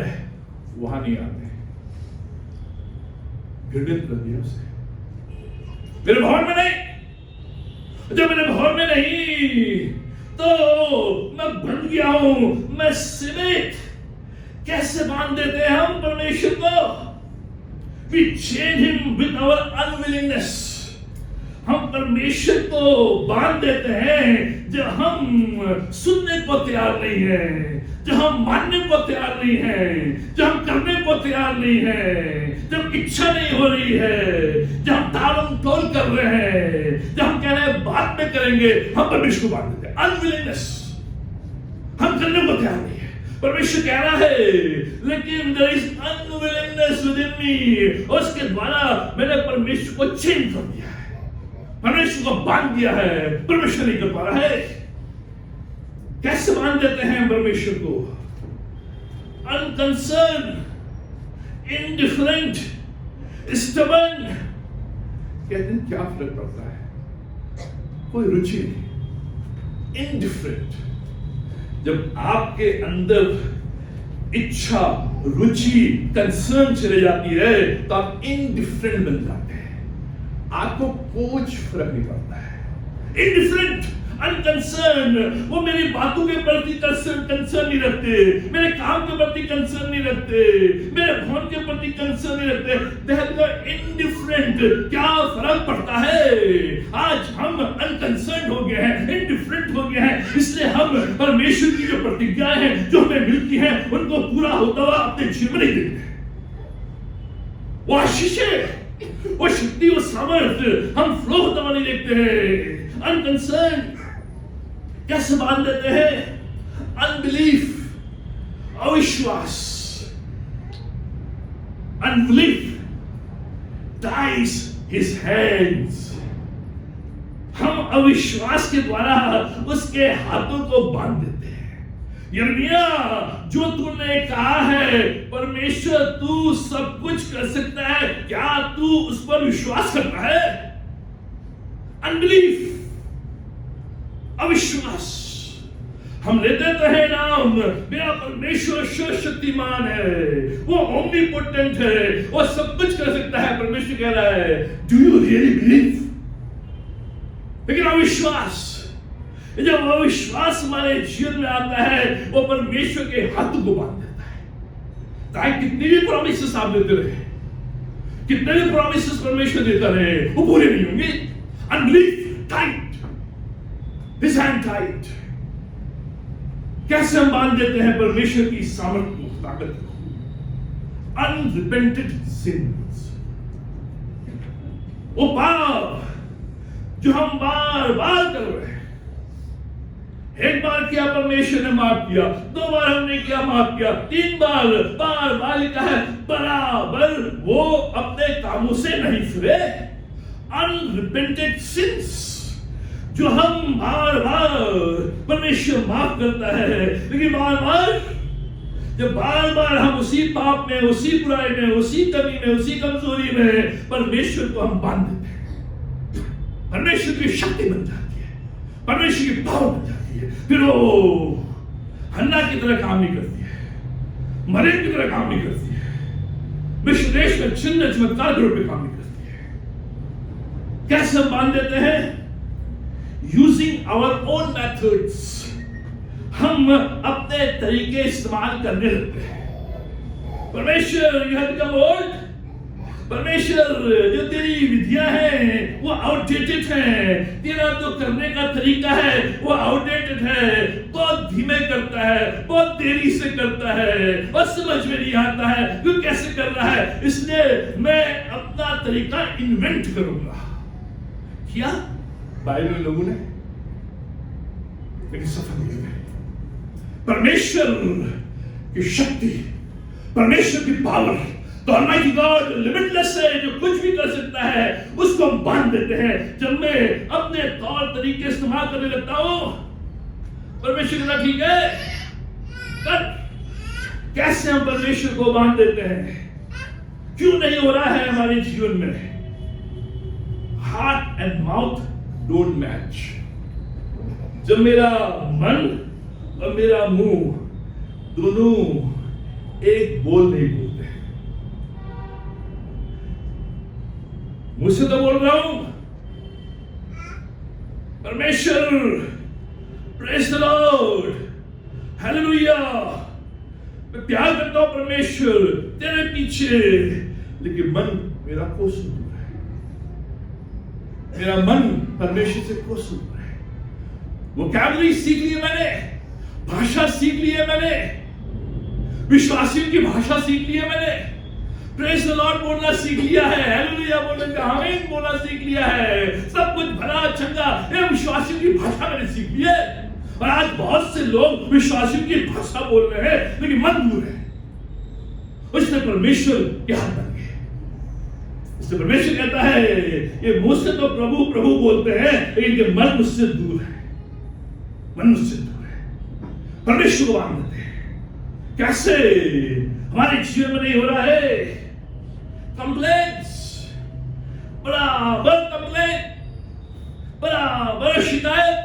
वहां नहीं आते। घृणित कर दिया उसे, मेरे भवन में नहीं। जब मेरे भवन में नहीं, तो मैं बन गया हूं, मैं सीमित। कैसे बांध देते हैं हम परमेश्वर को? We chain him with our unwillingness। हम परमेश्वर को बांध देते हैं जब हम सुनने को तैयार नहीं है, जब हम मानने को तैयार नहीं है, जब हम करने को तैयार नहीं है, जब इच्छा नहीं हो रही है, जब हम तालम तोल कर रहे हैं, जब हम कह रहे हैं बाद में करेंगे, हम परमेश्वर को बांध देते हैं। अनविलिंगनेस, हम करने को तैयार नहीं है। परमेश्वर कह रहा है, लेकिन there is unwillingness within me, और उसके द्वारा मैंने परमेश्वर को चेंज कर दिया है, परमेश्वर को बांध दिया है। परमेश्वर नहीं कर पा रहा है। कैसे बांध देते हैं परमेश्वर को? Unconcern, indifferent, stubborn. कहते हैं क्या फर्क पड़ता है? कोई रुचि नहीं, इंडिफरेंट। जब आपके अंदर इच्छा, रुचि, कंसर्न चले जाती है, तो आप इंडिफरेंट बन जाते हैं, आपको कुछ फर्क नहीं पड़ता है। इंडिफरेंट, अनकंसर्न, वो मेरी बातों के प्रति कंसर्न नहीं रखते, मेरे काम के प्रति कंसर्न नहीं रखते, मेरे भवन के प्रति कंसर्न नहीं रखते। इंडिफरेंट। क्या फर्क पड़ता है? आज हम अनकंसर्न हो गए हैं, इंडिफरेंट हो गए हैं, इसलिए हम परमेश्वर की जो प्रतिज्ञाएं हैं जो हमें मिलती हैं, उनको पूरा होता हुआ अपने जीवन में नहीं देखते। वो आशीषें, वो शक्ति, वो सामर्थ्य हम फ्लो होता हुआ नहीं देखते हैं। अनकंसर्न। कैसे बांध देते हैं? अनबिलीफ, अविश्वास। Unbelief ties his hands। हम अविश्वास के द्वारा उसके हाथों को बांध देते हैं। यिर्मयाह, जो तूने कहा है परमेश्वर तू सब कुछ कर सकता है, क्या तू उस पर विश्वास करता है? अनबिलीफ, अविश्वास। हम लेते तो है नाम, मेरा परमेश्वर सर्वशक्तिमान है, वो ओमनीपोटेंट है, वो सब कुछ कर सकता है। परमेश्वर कह रहा है, डू यू रियली बिलीव? लेकिन अविश्वास, जब अविश्वास हमारे जीवन में आता है, वो परमेश्वर के हाथों को बांध देता है। चाहे कितनी भी प्रॉमिसेस आप देते रहे, कितने भी प्रॉमिसेस परमेश्वर देता रहे, वो पूरे नहीं होंगे। Unbelief, tight, his hand tight. कैसे हम बांध देते हैं परमेश्वर की सामर्थ्य को, ताकत को? अनरिपेंटेड सिंस, वो पाप जो हम बार बार कर रहे हैं। एक बार किया परमेश्वर ने माफ किया, 2 बार हमने किया माफ किया, 3 बार, बार बार लिखा है, बराबर वो अपने कामों से नहीं फिरे। अनरिपेंटेड सिंस जो हम बार बार परमेश्वर माफ करता है, लेकिन बार बार जब बार बार हम उसी पाप में, उसी बुराई में, उसी कमी में, उसी कमजोरी में परमेश्वर को हम बांध देते हैं, परमेश्वर की शक्ति बन जाती है, परमेश्वर की पावर बन जाती है। फिर वो हन्ना की तरह काम नहीं करती है, मरियम की तरह काम नहीं करती है। मिस्र देश में चिन्ह चमत्कार के रूप में काम नहीं करती है। कैसे हम मान देते हैं? यूजिंग आवर ओन मेथड्स, हम अपने तरीके इस्तेमाल करने लगते हैं। परमेश्वर यू हैव बिकम ओल्ड, परमेश्वर जो तेरी विधियां हैं वो आउटडेटेड है, तेरा जो करने का तरीका है वो आउटडेटेड है, बहुत धीमे करता है, बहुत देरी से करता है और समझ में नहीं आता है तू कैसे कर रहा है, इसलिए मैं अपना तरीका इन्वेंट करूंगा। किया बाइबल लोगों ने, लेकिन सफल नहीं हुए। परमेश्वर की शक्ति, परमेश्वर की पावर, तो ऑलमाइटी गॉड लिमिटलेस है, जो कुछ भी कर सकता है उसको हम बांध देते हैं। जब मैं अपने तौर तरीके इस्तेमाल करने लगता हूं, परमेश्वर कहता ठीक है कर। कैसे हम परमेश्वर को बांध देते हैं? क्यों नहीं हो रहा है हमारे जीवन में? Heart and mouth don't match. जब मेरा मन और मेरा मुंह दोनों एक बोल नहीं बोलते। मुझसे तो बोल रहा हूं परमेश्वर, प्रेज द लॉर्ड, हालेलुया, मैं प्यार करता हूं परमेश्वर तेरे पीछे, लेकिन मन मेरा कोस दूर है। मेरा मन परमेश्वर से कोस दूर है। वोकैबुलरी सीख ली है मैंने, भाषा सीख ली है मैंने, विश्वासियों की भाषा सीख ली है मैंने, प्रेज द लॉर्ड बोलना सीख लिया है, हालेलुया बोलना, आमीन बोलना सीख लिया है, सब कुछ भला चंगा ये विश्वासियों की भाषा मैंने सीख ली है। और आज बहुत से लोग विश्वासियों की भाषा बोल रहे हैं लेकिन मन दूर है। उसने परमेश्वर के हाथ बन गए। इसलिए परमेश्वर कहता है ये मुझसे तो प्रभु प्रभु बोलते हैं लेकिन ये मन मुझसे दूर है, मन मुझसे दूर है। परमेश्वर को बांध देते हैं। कैसे? हमारे जीवन में नहीं हो रहा है। कंप्लेंट्स, बराबर कंप्लेंट, बराबर शिकायत।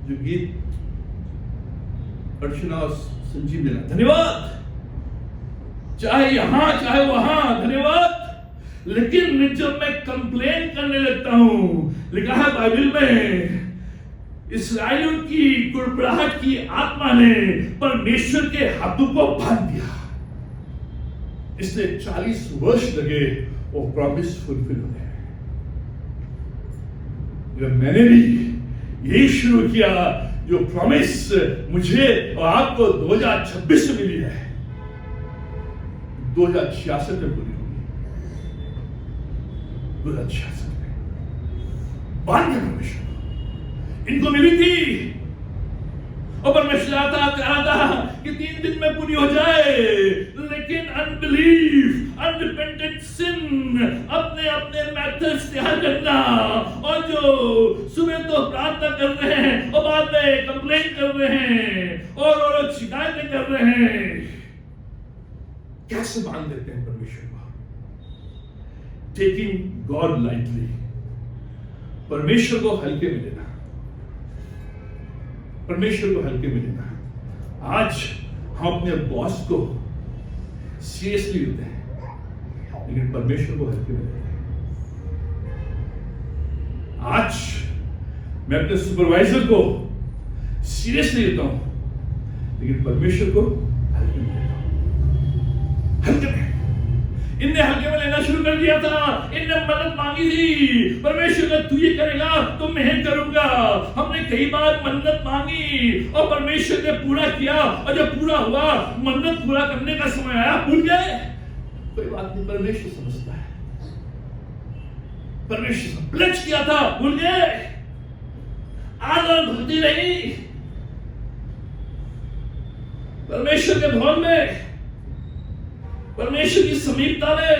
जो गीत अर्चना संजीव देना, धन्यवाद, चाहे यहां चाहे वहां, धन्यवाद। लेकिन जब मैं कंप्लेन करने लगता हूं, लिखा है बाइबल में, इस्राएलियों की कुड़कुड़ाहट की आत्मा ने परमेश्वर के हाथों को बांध दिया। इसलिए 40 वर्ष लगे वो प्रॉमिस फुलफिल होने। जब मैंने भी यही शुरू किया, जो प्रॉमिस मुझे और आपको 2026 में मिली है, 2066 में पूरी होगी। 2066 में बांध दिया परमेश्वर, इनको मिली थी और परमेश्वर आता कह रहा था कि 3 दिन में पूरी हो जाए, लेकिन अनबिलीफ, अनरिपेंटेंट सिन, अपने अपने मेथड्स तैयार करना, और जो सुबह तो प्रार्थना कर रहे हैं और बाद में कंप्लेन कर रहे हैं और शिकायतें कर रहे हैं। कैसे मान देते हैं परमेश्वर को? टेकिंग गॉड लाइटली, परमेश्वर को हल्के में लेना, परमेश्वर को हल्के में लेना। आज हम अपने बॉस को सीरियसली लेते हैं लेकिन परमेश्वर को हल्के में लेते हैं। आज मैं अपने सुपरवाइजर को सीरियसली लेता हूं लेकिन परमेश्वर को हल्के में लेता हूं। हल्के में, इनने हल्के में लेना शुरू कर दिया था। इनने मदद मांगी थी, परमेश्वर का तू ये करेगा तो मैं करूंगा। हमने कई बार मन्नत मांगी और परमेश्वर ने पूरा किया, और जब पूरा हुआ, मन्नत पूरा करने का समय आया, भूल गए। कोई बात नहीं, परमेश्वर समझता है। परमेश्वर प्लेज किया था, भूल गए। आदर भक्ति नहीं। परमेश्वर के भवन में, परमेश्वर की समीपता में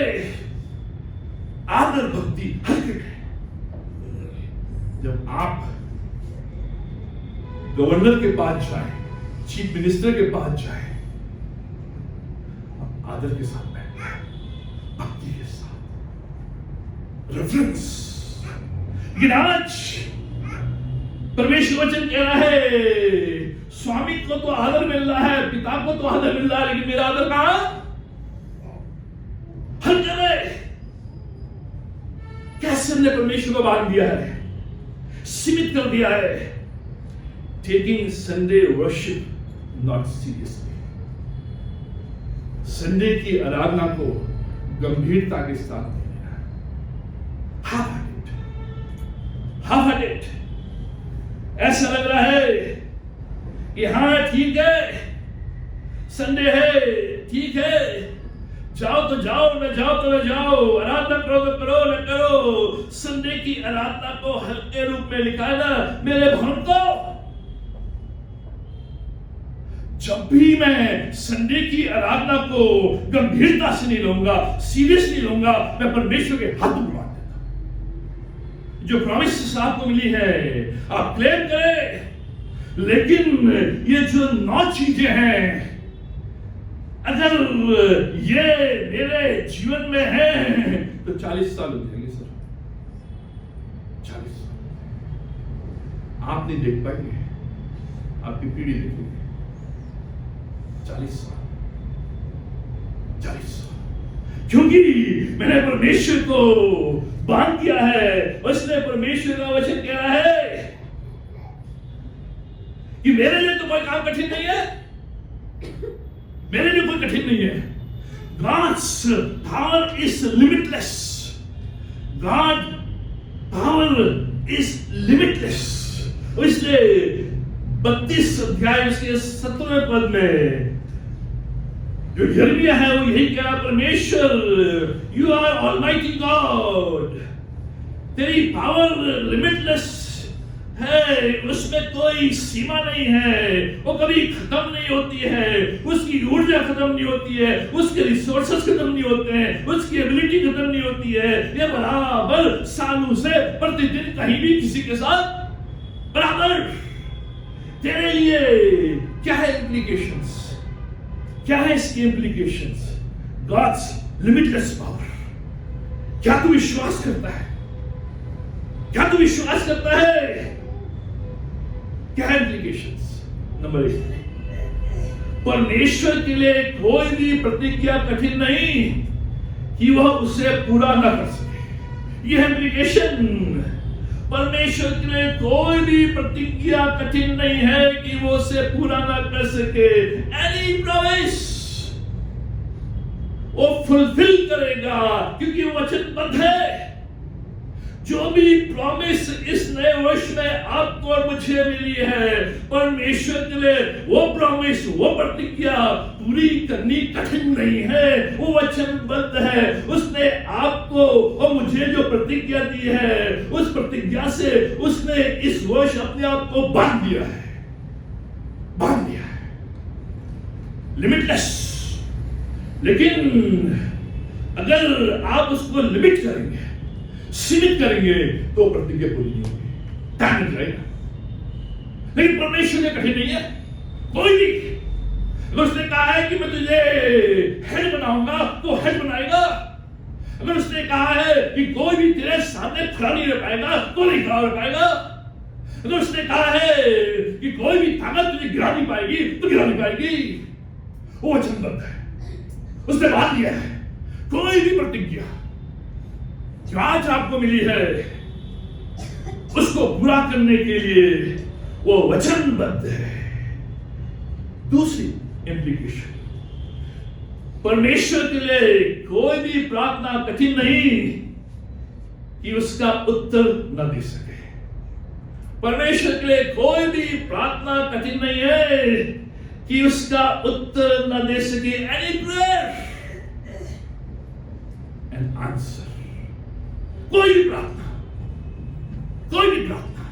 आदर भक्ति हल्के में। जब आप गवर्नर के पास जाए, चीफ मिनिस्टर के पास जाए, आप आदर के साथ बैठना, भक्ति के साथ, रेफरेंस। लेकिन आज परमेश्वर वचन कह रहा है, स्वामी को तो आदर मिल रहा है, पिता को तो आदर मिल रहा है, लेकिन मेरा आदर कहां? हर जगह कैसे हमने परमेश्वर को बांध दिया है, सीमित कर दिया है। Taking Sunday worship not seriously, Sunday की आराधना को गंभीरता के साथ लेना। हाफ हार्टेड, ऐसा लग रहा है कि हाँ ठीक है, संडे है, ठीक है, जाओ तो जाओ, न जाओ तो न जाओ, आराधना करो तो करो, न करो। संडे की आराधना को हल्के रूप में निकाला। मेरे भक्तों, जब भी मैं संडे की आराधना को गंभीरता से नहीं लूंगा, सीरियस नहीं लूंगा, मैं परमेश्वर के हाथ में बांध देता हूं। जो प्रॉमिस आपको मिली है आप क्लेम करें, लेकिन ये जो 9 चीजें हैं, अगर ये मेरे जीवन में है तो 40 साल हो जाएंगे सर, 40 साल आप नहीं देख पाएंगे, आपकी पीढ़ी देखेगी। 40 साल, 40 साल, क्योंकि मैंने परमेश्वर को बांध दिया है। उसने परमेश्वर का वचन कहा है कि मेरे लिए तो कोई काम कठिन नहीं है, मेरे लिए कोई कठिन नहीं है। God's power is limitless. God power is limitless. इसलिए 32 अध्याय उसके 17वें पद में जो यिर्मयाह है वो यही कहा, परमेश्वर यू आर ऑलमाइटी गॉड, तेरी पावर लिमिटलेस है, उसमें कोई सीमा नहीं है, वो कभी खत्म नहीं होती है, उसकी ऊर्जा खत्म नहीं होती है, उसके रिसोर्सेस खत्म नहीं होते हैं, उसकी एबिलिटी खत्म नहीं होती है। ये बराबर सालों से प्रतिदिन कहीं भी किसी के साथ बराबर। तेरे लिए क्या है इम्प्लीकेशंस, क्या है इसकी इम्प्लीकेशंस? God's limitless power. क्या तू विश्वास करता है? क्या तू विश्वास करता है? क्या है इम्प्लीकेशंस? नंबर 1, परमेश्वर के लिए कोई भी प्रतिज्ञा कठिन नहीं कि वह उसे पूरा न कर सके। यह इम्प्लीकेशन, परमेश्वर के लिए कोई भी प्रतिज्ञा कठिन नहीं है कि वो उसे पूरा ना कर सके। एनी प्रॉमिस वो फुलफिल करेगा, क्योंकि वो वचनबद्ध है। जो भी प्रॉमिस इस नए वर्ष में आपको और मुझे मिली है, परमेश्वर के लिए वो प्रॉमिस, वो प्रतिज्ञा पूरी करनी कठिन नहीं है, वो वचनबद्ध है। उसने आपको और मुझे जो प्रतिज्ञा दी है, उस प्रतिज्ञा से उसने इस वर्ष अपने आप को बांध दिया है, बांध दिया है, लिमिटलेस। लेकिन अगर आप उसको लिमिट करेंगे, सीमित करेंगे, तो प्रतिज्ञा पूरी नहीं होगी, टाइम लग जाएगा। लेकिन परमेश्वर ने कठिन नहीं है, कोई भी। अगर उसने कहा है कि मैं तुझे हेड बनाऊंगा, तो हेड बनाएगा। अगर उसने कहा है कि कोई भी तेरे सामने खड़ा नहीं रह पाएगा, तो नहीं खड़ा रह पाएगा। अगर उसने कहा है कि कोई भी ताकत तुझे गिरा नहीं पाएगी, तो गिरा नहीं पाएगी। वो वचनबद्ध है, उसने बात दिया है। कोई भी प्रतिज्ञा जो आज आपको मिली है, उसको पूरा करने के लिए वो वचनबद्ध है। दूसरी इम्प्लीकेशन, परमेश्वर के लिए कोई भी प्रार्थना कठिन नहीं कि उसका उत्तर न दे सके। परमेश्वर के लिए कोई भी प्रार्थना कठिन नहीं है कि उसका उत्तर न दे सके। Any prayer an answer. कोई भी प्रार्थना, कोई भी प्रार्थना।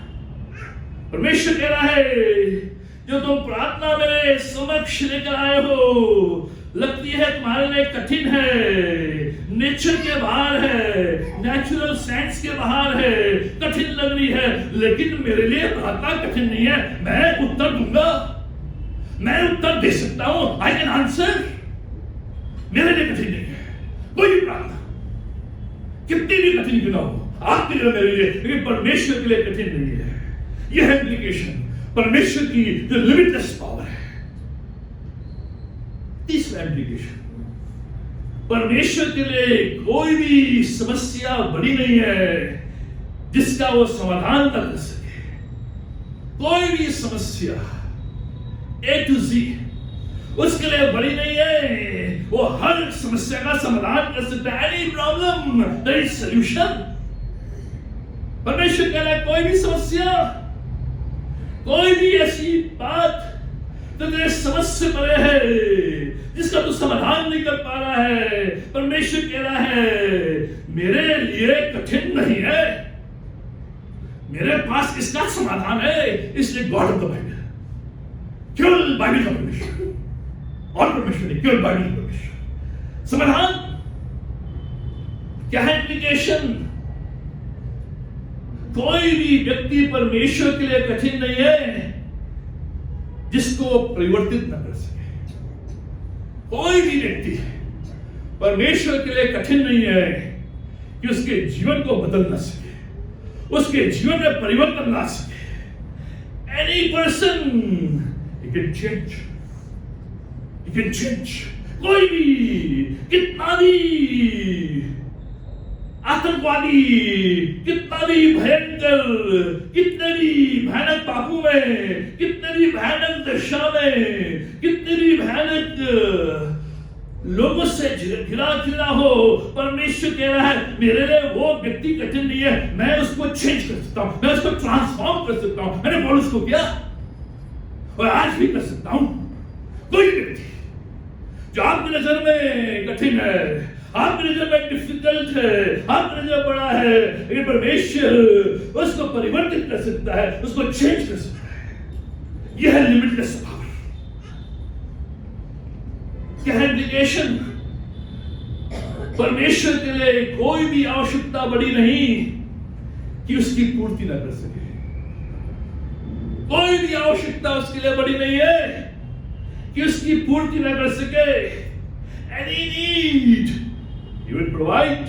परमेश्वर कह रहा है, जो तुम प्रार्थना मेरे समक्ष लेकर आए हो, लगती है तुम्हारे लिए कठिन है, नेचर के बाहर है, नेचुरल साइंस के बाहर है, कठिन लग रही है, लेकिन मेरे लिए प्रार्थना कठिन नहीं है। मैं उत्तर दूंगा, मैं उत्तर दे सकता हूं। I can answer. मेरे लिए कठिन नहीं है कोई भी प्रार्थना, कितनी भी कठिन क्यों ना हो, आपके लिए, मेरे लिए, लेकिन परमेश्वर के लिए कठिन नहीं है। यह इम्प्लीकेशन, परमेश्वर की जो लिमिटलेस पावर है। तीसरा एप्लीकेशन, परमेश्वर के लिए कोई भी समस्या बड़ी नहीं है जिसका वो समाधान न कर सके। कोई भी समस्या A to Z उसके लिए बड़ी नहीं है, वो हर समस्या का समाधान कर सकता है। Any problem there is solution. परमेश्वर कह रहा है कोई भी समस्या, कोई भी ऐसी बात तो तेरे समझ से परे है जिसका तू समाधान नहीं कर पा रहा है, परमेश्वर कह रहा है मेरे लिए कठिन नहीं है, मेरे पास इसका समाधान है। इसलिए गॉड ऑफ द बाइबल, केवल बाइबल का परमेश्वर और परमेश्वर नहीं, केवल बाइबल का परमेश्वर। समाधान क्या है? एप्लीकेशन, कोई भी व्यक्ति परमेश्वर के लिए कठिन नहीं है जिसको परिवर्तित न कर सके। कोई भी व्यक्ति परमेश्वर के लिए कठिन नहीं है कि उसके जीवन को बदल ना सके, उसके जीवन में परिवर्तन ला सके। Any person he can change, he can change। कोई भी, कितना भी आतंकवादी, कितना भी भयंकर, कितने भी भयानक पापों में, कितने भी भयानक दशा में, कितने भी भयानक लोगों से घिरा हो, परमेश्वर कह रहा है मेरे लिए वो व्यक्ति कठिन नहीं है, मैं उसको चेंज कर सकता हूं, मैं उसको ट्रांसफॉर्म कर सकता हूं। मैंने पौलुस को किया और आज भी कर सकता हूं। कोई व्यक्ति जो आपकी नजर में कठिन है, आपकी नजर में डिफिकल्ट है, आपकी नजर बड़ा है, लेकिन परमेश्वर उसको परिवर्तित कर सकता है, उसको चेंज कर सकता है। यह है लिमिटलेस पावर। क्या है एप्लीकेशन? परमेश्वर के लिए कोई भी आवश्यकता बड़ी नहीं कि उसकी पूर्ति न कर सके। कोई भी आवश्यकता उसके लिए बड़ी नहीं है कि उसकी पूर्ति न कर सके। Any need he will provide।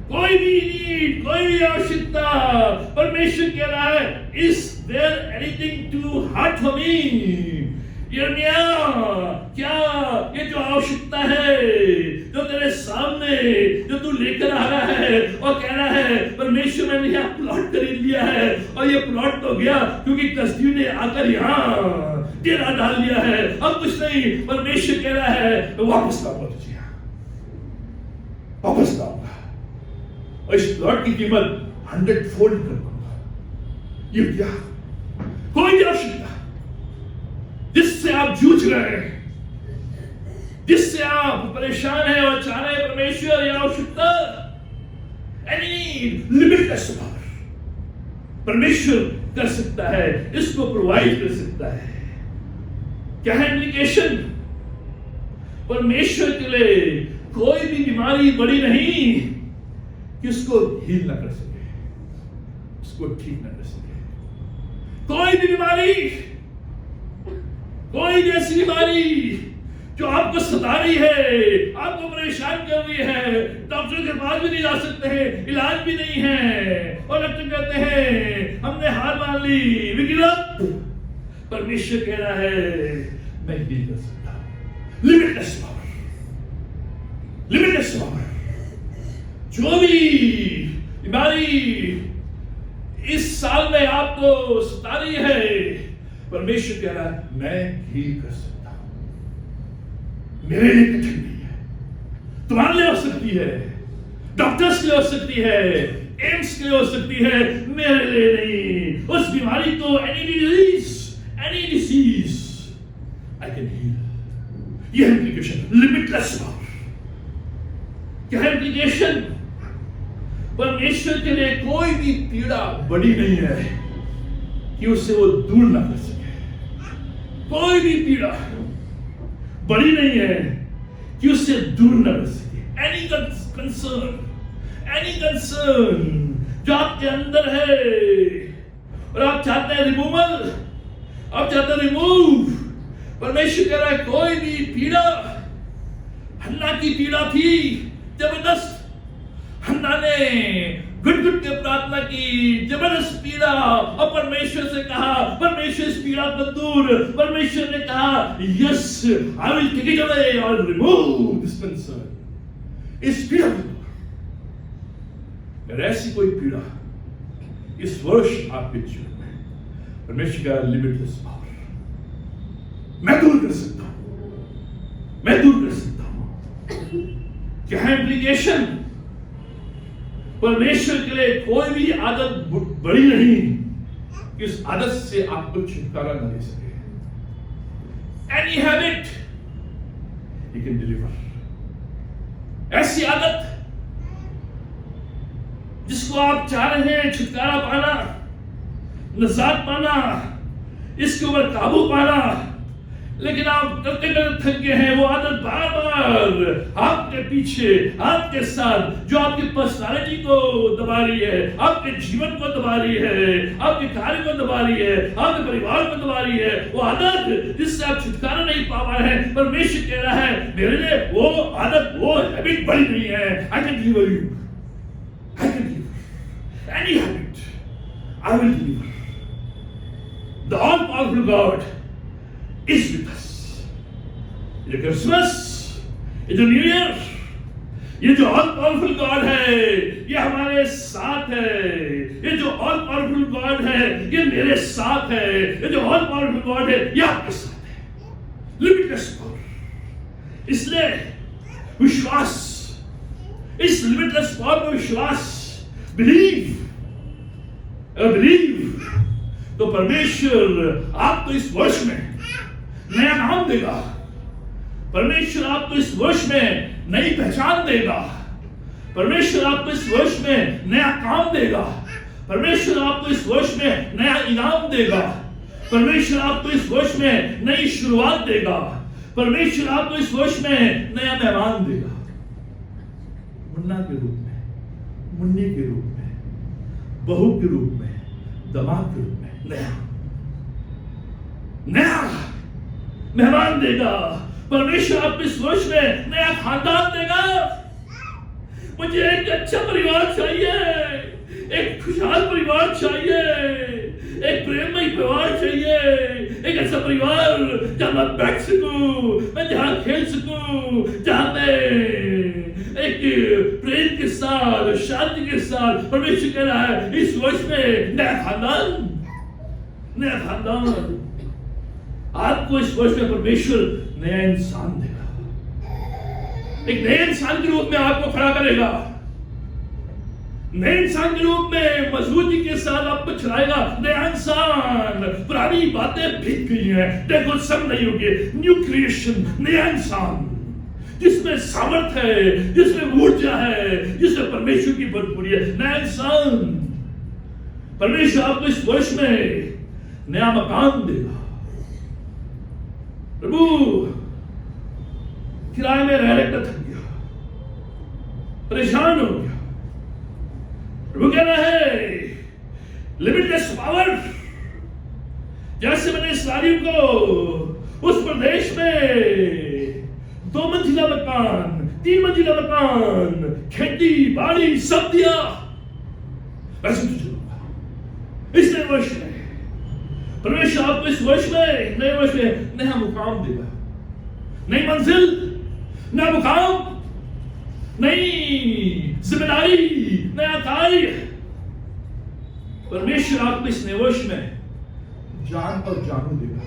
कोई भी नीड, कोई भी आवश्यकता, परमेश्वर कह रहा है is there anything too hard for me? यिर्मयाह, क्या ये जो आवश्यकता है जो तेरे सामने जो तू लेकर आ रहा है और कह रहा है परमेश्वर मैंने यहाँ प्लॉट खरीद लिया है और ये प्लॉट तो गया क्योंकि कसदी ने आकर यहाँ डेरा डाल दिया है, अब कुछ नहीं। परमेश्वर कह रहा है वापस लाऊंगा तुझे, वापस लाऊंगा और इस प्लॉट की कीमत 100 फोल्ड कर दूंगा। ये क्या? कोई भी आवश्यकता जिससे आप जूझ रहे हैं, जिससे आप परेशान हैं और चाह रहे हैं परमेश्वर या आवश्यकता, एनी लिमिटलेस पावर परमेश्वर कर सकता है, इसको प्रोवाइड कर सकता है। क्या है एप्लीकेशन? परमेश्वर के लिए कोई भी बीमारी बड़ी नहीं कि उसको हील ना कर सके, उसको ठीक ना कर सके। कोई भी बीमारी, कोई भी ऐसी बीमारी जो आपको सता रही है, आपको परेशान कर रही है, डॉक्टर के पास भी नहीं जा सकते हैं, इलाज भी नहीं है और डॉक्टर कहते हैं हमने हार मान ली, we give up। परमेश्वर कह रहा है मैं हील कर सकता हूं। Limitless power, limitless power. जो भी बीमारी इस साल में आपको सता रही है, परमेश्वर कह रहा है मैं हील कर सकता हूं। मेरे लिए कठिन नहीं है, तुम्हारे लिए हो सकती है, डॉक्टर्स के लिए हो सकती है, एम्स के लिए हो सकती है, मेरे लिए नहीं। उस बीमारी को any disease I can heal. यह एप्लीकेशन, लिमिटलेस पावर। क्या है एप्लीकेशन? परमेश्वर के लिए कोई भी पीड़ा बड़ी नहीं है कि उससे वो दूर ना कर सके। कोई भी पीड़ा बड़ी नहीं है कि उससे दूर न कर सके। एनी कंसर्न जो आपके अंदर है और आप चाहते हैं रिमूवल, आप चाहते हैं रिमूव, परमेश्वर कह रहा है कोई भी पीड़ा, हन्ना की पीड़ा थी जबरदस्त। हन्ना ने घुट घुट के प्रार्थना की, जबरदस्त पीड़ा, और परमेश्वर से कहा, परमेश्वर इस पीड़ा को दूर, परमेश्वर ने कहा yes I will take it away और रिमूव दिस कंसर्न, इस पीड़ा को दूर। अगर ऐसी कोई पीड़ा इस वर्ष आपके जीवन में, परमेश्वर का लिमिटलेस पावर, मैं दूर कर सकता हूं, मैं दूर कर सकता हूं। क्या है इम्प्लीकेशन? परमेश्वर के लिए कोई भी आदत बड़ी नहीं कि उस आदत से आपको छुटकारा न दे सके। Any habit he can deliver. ऐसी आदत जिसको आप चाह रहे हैं छुटकारा पाना, निजात पाना, इसके ऊपर काबू पाना, लेकिन आप करते करते थक गए हैं। वो आदत बार बार आपके पीछे, आपके साथ, जो आपकी पर्सनालिटी को दबा रही है, आपके जीवन को दबा रही है, आपके कार्य को दबा रही है, आपके परिवार को दबा रही है, वो आदत जिससे आप छुटकारा नहीं पा रहे हैं। परमेश्वर कह रहा है मेरे लिए वो आदत, वो हैबिट बड़ी नहीं है। I can deliver you, I can deliver any habit, I will deliver. The all powerful God is with us। ये क्रिसमस, ये जो न्यू ईयर, ये जो ऑल पावरफुल गॉड है ये हमारे साथ है। ये जो ऑल पावरफुल गॉड है ये मेरे साथ है। ये जो ऑल पावरफुल गॉड है ये आपके साथ है। Limitless power. इसलिए विश्वास, इस लिमिटलेस पावर पर विश्वास, बिलीव तो परमेश्वर आपको इस वर्ष में नया नाम देगा। परमेश्वर आपको इस वर्ष में नई पहचान देगा। परमेश्वर आपको इस वर्ष में नया काम देगा। परमेश्वर आपको इस वर्ष में नया इनाम देगा। परमेश्वर आपको इस वर्ष में नई शुरुआत देगा। परमेश्वर आपको इस वर्ष में नया मेहमान देगा। मुन्ना के रूप में, मुन्नी के रूप में, बहू के रूप में, दामाद के रूप में नया मेहमान देगा। परमेश्वर आपको इस वर्ष में नया खानदान देगा। मुझे एक अच्छा परिवार चाहिए, एक खुशहाल परिवार चाहिए, एक प्रेममय परिवार चाहिए, एक ऐसा परिवार जहां मैं बैठ सकूं, मैं जहां खेल सकूं, जहां मैं एक प्रेम के साथ, शांति के साथ। परमेश्वर कह रहा है इस वर्ष में नया खानदान, नया खानदान। आपको इस वर्ष में परमेश्वर नया इंसान देगा। एक नए इंसान के रूप में आपको खड़ा करेगा। नए इंसान के रूप में मजबूती के साथ आपको चलाएगा। नया इंसान, पुरानी बातें बीत गई हैं, देखो सब नहीं होगी। न्यू क्रिएशन, नया इंसान जिसमें सामर्थ है, जिसमें ऊर्जा है, जिसमें परमेश्वर की भरपूरी है। नया इंसान। परमेश्वर आपको इस वर्ष में नया मकान देगा। प्रभु किराए में रह रहकर थक गया, परेशान हो गया। प्रभु कह रहा है लिमिटलेस पावर। जैसे मैंने इस्राएलियों को उस प्रदेश में 2 मंजिला मकान, 3 मंजिला मकान, खेती बाड़ी सब दिया, वैसे तुझे दूंगा इस नए वर्ष में। परमेश्वर आपको इस वर्ष में, नए वर्ष में नया मुकाम देगा। नई मंजिल, नया मुकाम, नई जिम्मेदारी, नया कार्य। परमेश्वर आपको इस नए वर्ष में जान और जानू देगा।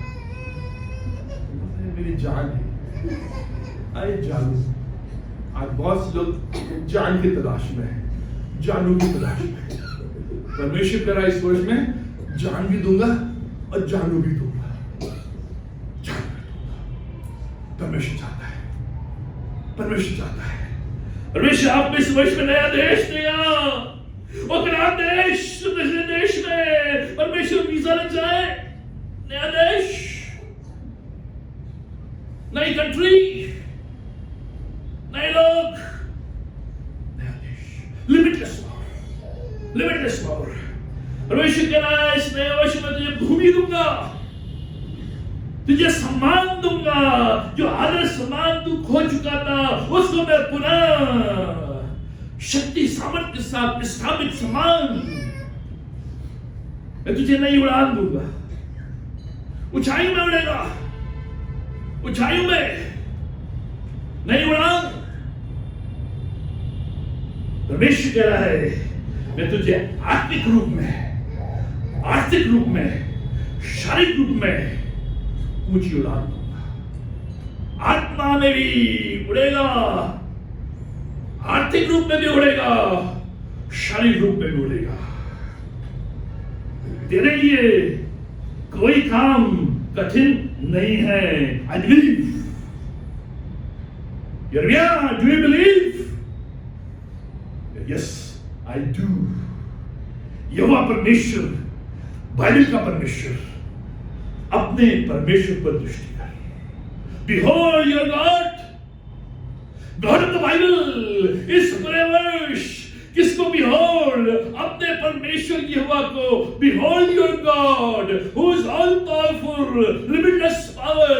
मेरी जान है, आए जानू। आज बहुत से लोग जान की तलाश में है, जानू की तलाश में। परमेश्वर कह रहा है इस वर्ष में जान भी दूंगा और जानू भी दूंगा, जान भी दूंगा। परमेश्वर चाहता है, परमेश्वर चाहता है। परमेश्वर आपको इस वर्ष में नया देश देगा। वो कनान देश, देश में परमेश्वर वीजा लग जाए। नया देश, नई कंट्री, नए लोग, नया देश। Limitless power, limitless power. परमेश्वर कह रहा है इस नए वर्ष में तुझे भूमि दूंगा, तुझे सम्मान दूंगा। जो आदर सम्मान तू खो चुका था उसको मैं पुनः शक्ति सामर्थ्य के साथ स्थापित समान मैं तुझे नई उड़ान दूंगा। ऊंचाई में उड़ेगा, ऊंचाइयों में नई उड़ान। परमेश्वर कह रहा है मैं तुझे आत्मिक रूप में, आर्थिक रूप में, शारीरिक रूप में ऊंची उड़ान दूंगा। आत्मा में भी उड़ेगा, आर्थिक रूप में भी उड़ेगा, शारीरिक रूप में भी उड़ेगा। तेरे लिए कोई काम कठिन नहीं है। I believe. Yeremiah, do you believe? Yes, I do. यहोवा परमेश्वर, बाइबल का परमेश्वर, अपने परमेश्वर पर दृष्टि कर। Behold your God. God of the Bible इस पूरे वर्ष किसको behold? अपने परमेश्वर यहोवा को। Behold your God who is all powerful, limitless power।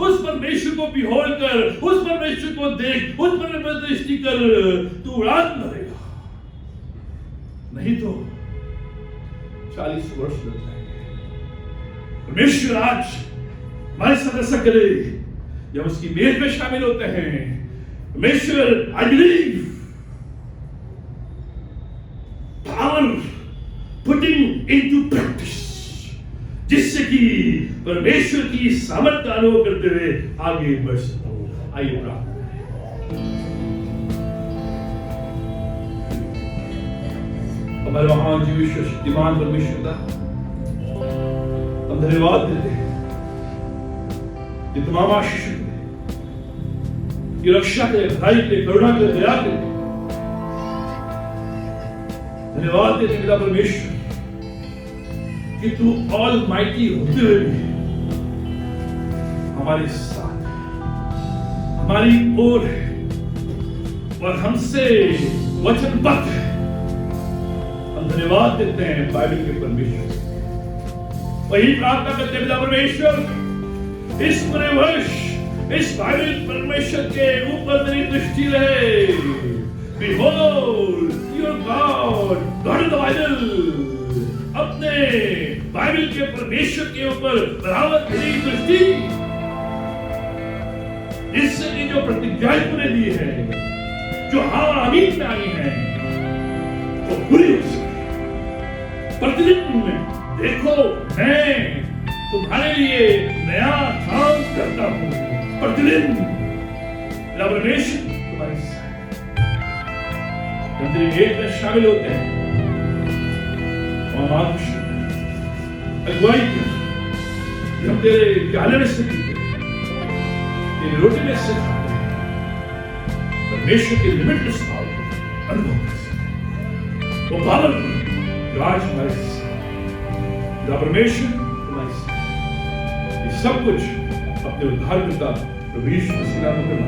उस परमेश्वर को behold कर, उस परमेश्वर को देख, उस पर दृष्टि कर, तू उड़ान भरेगा। नहीं तो 40 वर्ष लग जाएंगे। परमेश्वर आज हमारे साथ ऐसा करे जब उसकी मेज में शामिल होते हैं। परमेश्वर I believe power putting into practice, जिससे कि परमेश्वर की सामर्थ का अनुभव करते हुए आगे बढ़ सकता हूं। आइए प्रार्थना करें। हमारे महान जीवित शक्तिमान परमेश्वर का हम धन्यवाद देते हैं, ये तमाम आशीष के लिए, ये रक्षा के लिए, भलाई के लिए, करुणा के लिए, दया के लिए धन्यवाद देते पिता परमेश्वर कि तू ऑल माइटी होते हुए भी हमारे साथ, हमारी ओर है और हमसे वचनबद्ध है। हम धन्यवाद देते हैं बाइबल के परमेश्वर। वही प्रार्थना करते हैं पिता परमेश्वर इस पूरे वर्ष इस बाइबल परमेश्वर के ऊपर तेरी दृष्टि रहे। Behold your God, God of the Bible, अपने बाइबल के परमेश्वर के ऊपर बराबर तेरी दृष्टि, जिससे कि जो प्रतिज्ञाएं तूने दी है, जो हाँ आमीन में आई है, वो पूरी हो सके। प्रतिदिन देखो मैं तुम्हारे लिए नया काम करता हूँ। प्रतिदिन परमेश्वर तुम्हारे साथ जब तेरे गेट में शामिल होते हैं, अगुवाई कर, हम तेरे प्याले में से पीते हैं, तेरी रोटी में से खाते हैं, परमेश्वर के लिमिटलेस पावर को अनुभव कर सकते। वो पावर जो आज हमारे साथ, परमेश्वर तुम्हारे साथ, ये सब कुछ अपने उद्धारकर्ता प्रभु यीशु मसीह नाम में